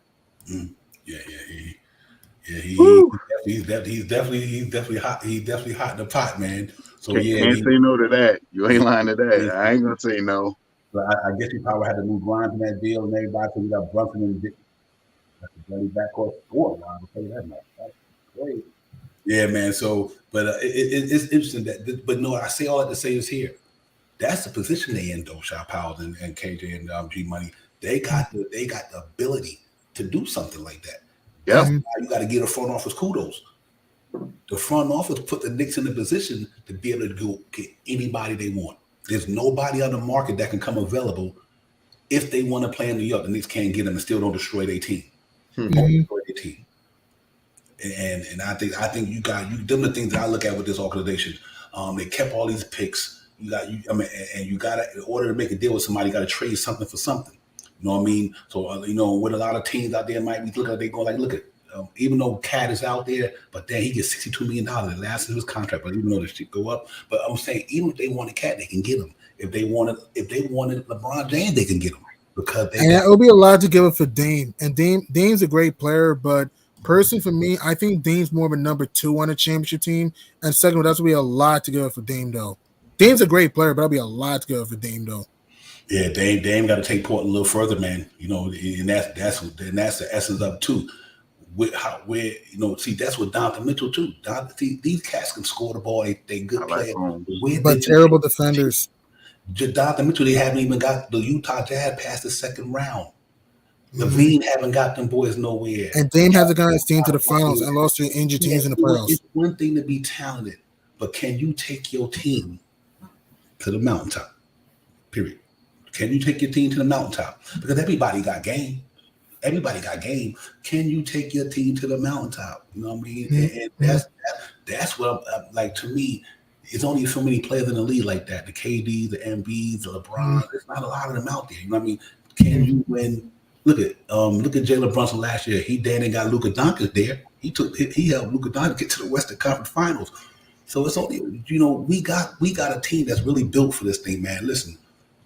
He's definitely hot. He's definitely hot in the pot, man. So can't say no to that. You ain't lying to that. I ain't gonna say no. But I guess you probably had to move Grimes in that deal and everybody, so we got Brunson and Dick. That's a bloody backcourt score. I'll tell you that much. That's great. Yeah, man. So, but it's interesting that. But no, I say all that to say is here. That's the position they in, though. Shaw Powell and KJ and G Money. They got the ability to do something like that. Yeah, you got to give the front office kudos. The front office put the Knicks in the position to be able to go get anybody they want. There's nobody on the market that can come available if they want to play in New York. The Knicks can't get them and still don't destroy their team. Destroy their team. And I think you them the things that I look at with this organization. They kept all these picks. You got in order to make a deal with somebody, you got to trade something for something. You know what I mean? So with a lot of teams out there might be looking at they go like, look at even though Cat is out there, but then he gets $62 million the last of his contract. But even though this shit go up, but I'm saying even if they wanted Cat, they can get him. If they wanted LeBron James, they can get him because it would be a lot to give up for Dame. And Dame's a great player, but personally for me, I think Dame's more of a number 2 on a championship team. And second, that's would be a lot to give up for Dame though. Dame's a great player, but that'll be a lot to give up for Dame though. Yeah, Dame got to take Portland a little further, man. And that's the essence of too. That's what Donovan Mitchell too. These cats can score the ball. They good players, but terrible defenders. Donovan Mitchell, they haven't even got the Utah Jazz past the second round. Levine haven't got them boys nowhere. And Dame hasn't got his team to the finals and lost to injured teams in the playoffs. It's one thing to be talented, but can you take your team to the mountaintop? Period. Can you take your team to the mountaintop? Because everybody got game. Everybody got game. Can you take your team to the mountaintop? You know what I mean? And that's what I'm like. To me, it's only so many players in the league like that. The KDs, the MVs, the LeBron. There's not a lot of them out there. You know what I mean? Can you win? Look at Jalen Brunson last year. He got Luka Doncic there. He helped Luka Doncic get to the Western Conference Finals. So it's only we got a team that's really built for this thing, man. Listen.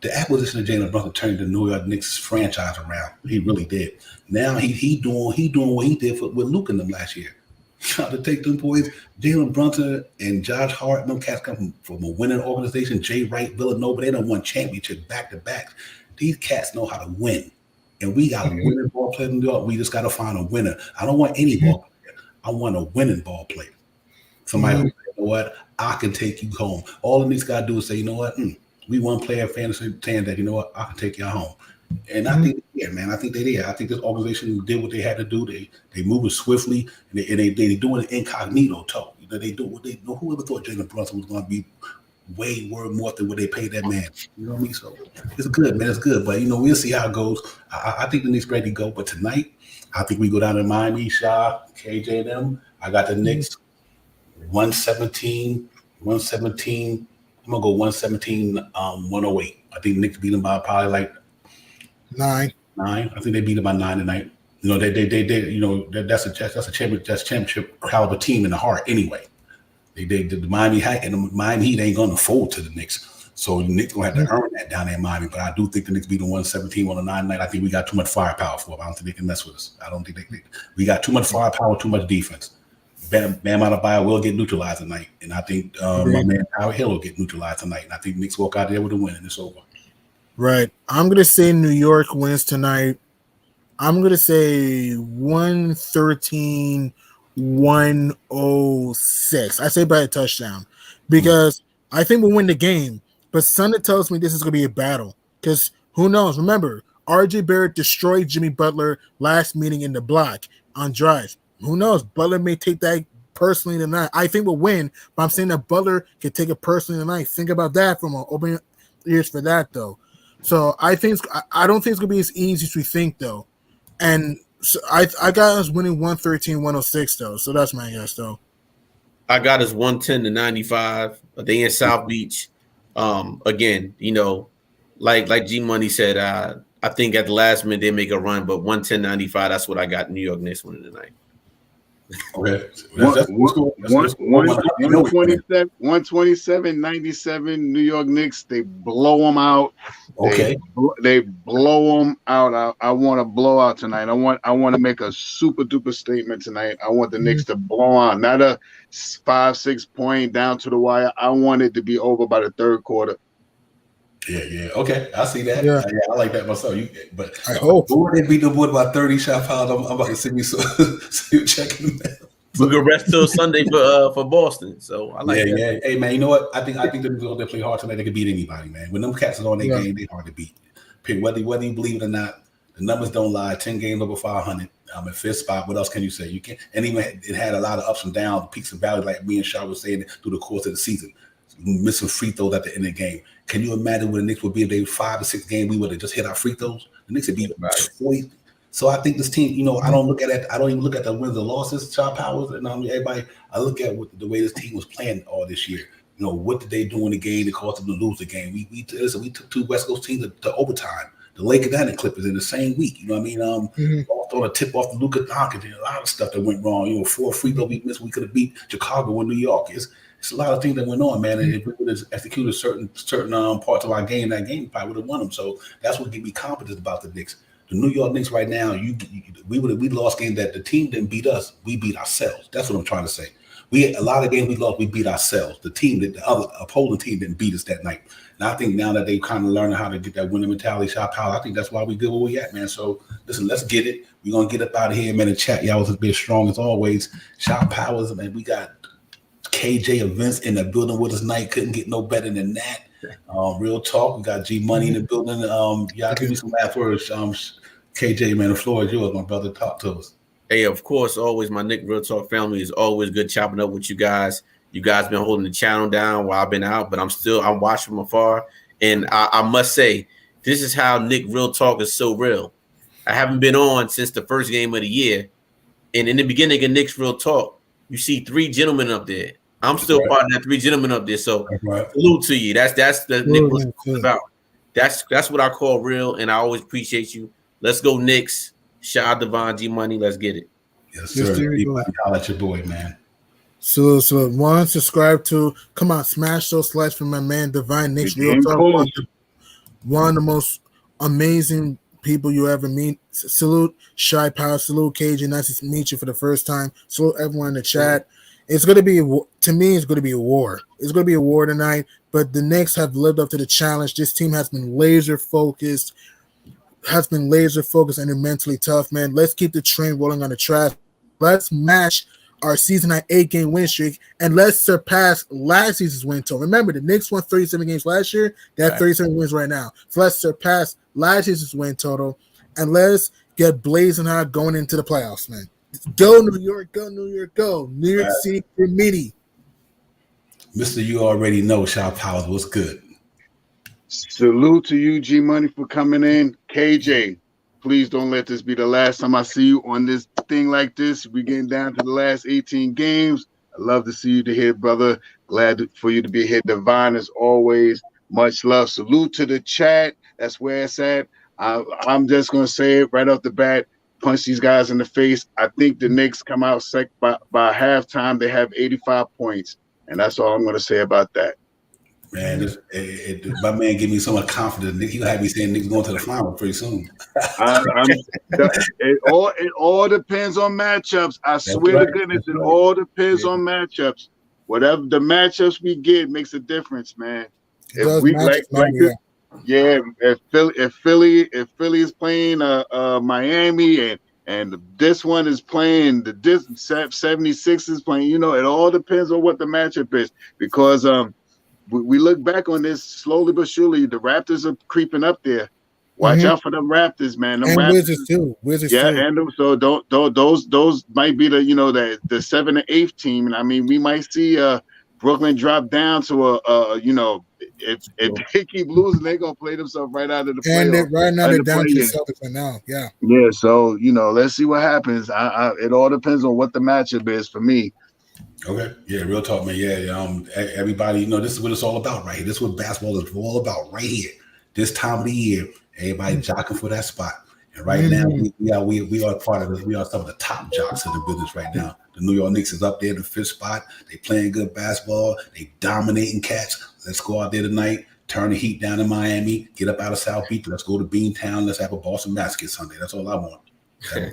The acquisition of Jalen Brunson turned the New York Knicks franchise around. He really did. Now he doing what he did with Luke and them last year. Trying to take them boys, Jalen Brunson and Josh Hart, them cats come from a winning organization. Jay Wright, Villanova, they done won championships back to back. These cats know how to win, and we got winning ball players in New York. We just got to find a winner. I don't want any ball player. I want a winning ball player. Somebody who say, you know what, I can take you home. All the Knicks got to do is say, you know what. We one player fantasy saying that, you know what, I can take y'all home. And I think, I think they did. I think this organization did what they had to do. They moving swiftly, and they doing it incognito, too. They do what they know. Whoever thought Jalen Brunson was going to be way more than what they paid that man? You know what I mean? So it's good, man. It's good. But, we'll see how it goes. I think the Knicks ready to go. But tonight, I think we go down to Miami, Shaw, KJ, and them. I got the Knicks 117. I'm gonna go 117, 108. I think Knicks beat them by probably like 9. I think they beat them by 9 tonight. That's a championship caliber team in the heart anyway. The Miami Heat and the Miami Heat ain't gonna fold to the Knicks. So the Knicks gonna have to earn that down there in Miami. But I do think the Knicks beat them 117, 109 tonight. I think we got too much firepower for them. I don't think they can mess with us. I don't think we got too much firepower, too much defense. Bam Adebayo will get neutralized tonight, and I think my man Howard Hill will get neutralized tonight, and I think Knicks walk out there with a win, and it's over. Right. I'm gonna say New York wins tonight. I'm gonna say 113, 106. I say by a touchdown because I think we'll win the game. But Sunday tells me this is gonna be a battle because who knows? Remember, RJ Barrett destroyed Jimmy Butler last meeting in the block on drive. Who knows? Butler may take that personally tonight. I think we'll win, but I'm saying that Butler can take it personally tonight. Think about that from open ears for that though. So I don't think it's gonna be as easy as we think though. And so I got us winning 113, 106 though. So that's my guess though. I got us 110-95. They in South Beach. Again, like G Money said, I think at the last minute they make a run, but 110-95, that's what I got New York Knicks winning tonight. Okay. 127-97 New York Knicks. They blow them out. Okay. They blow them out. I want a blowout tonight. I want to make a super duper statement tonight. I want the Knicks to blow out, not a 5-6 point down to the wire. I want it to be over by the third quarter. Yeah. Okay, I see that. Yeah. I like that myself. But I hope. When they beat the boy by 30 shot fouls, I'm about to send you checking them out. We can rest till Sunday for Boston. So I like that. Yeah. Hey man, you know what? I think they play hard tonight. They can beat anybody, man. When them cats are on their game, they hard to beat. Whether you believe it or not, the numbers don't lie. 10 games over 500. I'm in fifth spot. What else can you say? You can't. And even it had a lot of ups and downs, peaks and valleys, like me and Shaw was saying through the course of the season. Missing free throws at the end of the game. Can you imagine what the Knicks would be if they were 5 or 6 games? We would have just hit our free throws. The Knicks would be 40. So I think this team, I don't look at it. I don't even look at the wins and losses, Shaw Powers, and everybody. I look at the way this team was playing all this year. What did they do in the game that caused them to lose the game? We took 2 West Coast teams to overtime. The Lakers and the Clippers in the same week. You know what I mean? On a tip off the Luka Doncic, a lot of stuff that went wrong. 4 free throw we missed. We could have beat Chicago or New York. It's a lot of things that went on, man. And if we would have executed certain parts of our game, that game probably would have won them. So that's what gives me confidence about the Knicks. The New York Knicks right now, we lost games that the team didn't beat us. We beat ourselves. That's what I'm trying to say. A lot of games we lost, we beat ourselves. The other opposing team didn't beat us that night. And I think now that they've kind of learned how to get that winning mentality, shot power, I think that's why we good where we at, man. So listen, let's get it. We're gonna get up out of here, man. And chat. Y'all was a bit strong as always. Shot powers, man. We got KJ events in the building with us tonight. Couldn't get no better than that. Real talk. We got G Money in the building. Y'all give me some last words. KJ, man, the floor is yours, my brother. Talk to us. Hey, of course, always my Nick Real Talk family is always good chopping up with you guys. You guys been holding the channel down while I've been out, but I'm watching from afar. And I must say, this is how Nick Real Talk is so real. I haven't been on since the first game of the year. And in the beginning of Nick's Real Talk, you see 3 gentlemen up there. I'm still part of that 3 gentlemen up there. So salute to you. That's the Nick Real Talk about. That's what I call real, and I always appreciate you. Let's go, Knicks. Shout out Devon G Money. Let's get it. Yes, sir. Holla at your boy, man. So one, subscribe to, come on, smash those likes from my man Divine Knicks Real Talk. One of the most amazing people you ever meet. Salute Shy Power, salute KJ. Nice to meet you for the first time. Salute everyone in the chat. It's going to be, to me, it's going to be a war. It's going to be a war tonight, but the Knicks have lived up to the challenge. This team has been laser focused and they're mentally tough, man. Let's keep the train rolling on the track. Let's match our season 8-game win streak, and let's surpass last season's win total. Remember, the Knicks won 37 games last year. They have 37 wins right now. So let's surpass last season's win total, and let's get blazing hot going into the playoffs, man. Go New York, go New York, go. New York City for mini. Mr. You already know, Shaw Powers, what's good. Salute to you, G Money, for coming in. KJ, please don't let this be the last time I see you on this thing like this. We're getting down to the last 18 games. I love to see you here, brother. Glad for you to be here. Divine, as always. Much love. Salute to the chat. That's where it's at. I'm just going to say it right off the bat. Punch these guys in the face. I think the Knicks come out by halftime. They have 85 points. And that's all I'm going to say about that. Man, my man gave me so much confidence. He'll have me saying Knicks going to the final pretty soon. It all depends on matchups. I swear to goodness, it all depends on matchups. Whatever the matchups we get makes a difference, man. If we if Philly is playing Miami and this one is playing the 76ers playing, it all depends on what the matchup is, because we look back on this slowly but surely. The Raptors are creeping up there. Watch out for them Raptors, man. Them and Raptors, Wizards too. and so those might be the the 7th and 8th team, and I mean we might see Brooklyn drop down to if they keep losing, they're gonna play themselves right out of the playoffs. And right now they're down to the Celtics right now. Yeah. Yeah. So let's see what happens. It all depends on what the matchup is for me. Okay. Yeah, real talk, man. Yeah. Everybody, this is what it's all about right here. This is what basketball is all about right here. This time of the year, everybody jockeying for that spot. And right now, we are part of this. We are some of the top jocks in the business right now. The New York Knicks is up there in the 5th spot. They playing good basketball. They dominating cats. Let's go out there tonight, turn the heat down in Miami, get up out of South Beach. Let's go to Beantown. Let's have a Boston Massacre Sunday. That's all I want.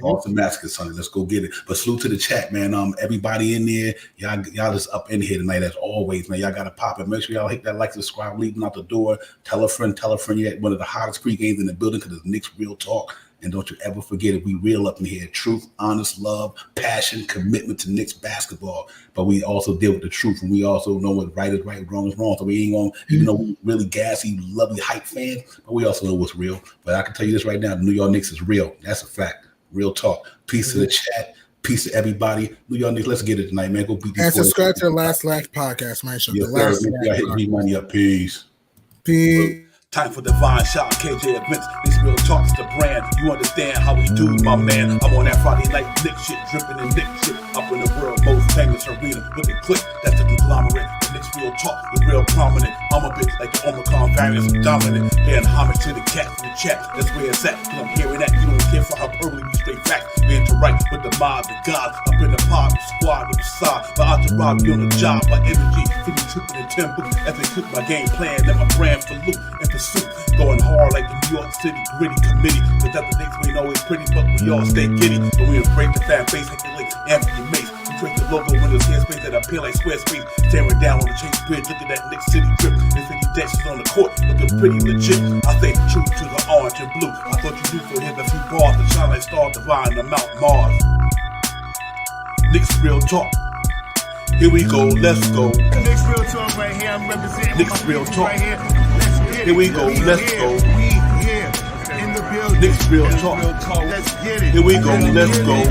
Boston Massacre Sunday. Let's go get it. But salute to the chat, man. Everybody in there, y'all just up in here tonight as always, man. Y'all got to pop it. Make sure y'all hit that like, subscribe, leaving out the door. Tell a friend. You had one of the hottest pre-games in the building because it's Knicks Real Talk. And don't you ever forget it. We real up in here. Truth, honest, love, passion, commitment to Knicks basketball. But we also deal with the truth, and we also know what right is right, wrong is wrong. So we ain't going to, even though we really gassy, lovely hype fans, but we also know what's real. But I can tell you this right now, the New York Knicks is real. That's a fact. Real talk. Peace to the chat. Peace to everybody. New York Knicks, let's get it tonight, man. Go beat these and subscribe to the Last Laugh podcast, man. Yes, sir. Hit me money up. Peace. Time for divine shot, KJ events. This real talk's the brand. You understand how we do, my man. I'm on that Friday night Knick shit, dripping in Knick shit. Up in the world, most famous arena with the click. That's the conglomerate. The Knicks real talk is real prominent. I'm a bit like the Omicron variant, dominant. Paying homage to the cat from the chat. That's where it's at. Cause I'm hearing that you don't care for how early we straight facts. We interact with the mob, the gods. Up in the pod, the squad, the facade. But I to rob you on the job, my energy. Feeling tripping in tempo as they cook my game plan. And my brand for loot and pursuit. Going hard like the New York City gritty committee. Cause that's the things we ain't always pretty, but we all stay giddy. And we embrace the fan base, hit the links, Anthony Mace. We drink the logo when there's headspace that appear like Squarespace. Staring down on the Chase Bridge, look at that Knick City drip. There's 50 dashes on the court, looking pretty legit. I stay true to the orange and blue. I thought you knew for him a few bars to shine like stars divine to Mount Mars. Knicks real talk. Here we go, let's go. Knicks real talk right here. I'm representing Knicks real talk. right here. Let's get it. Here we go, let's go. We here in the building. Knicks real talk. Let's get it. Here we go, let's go.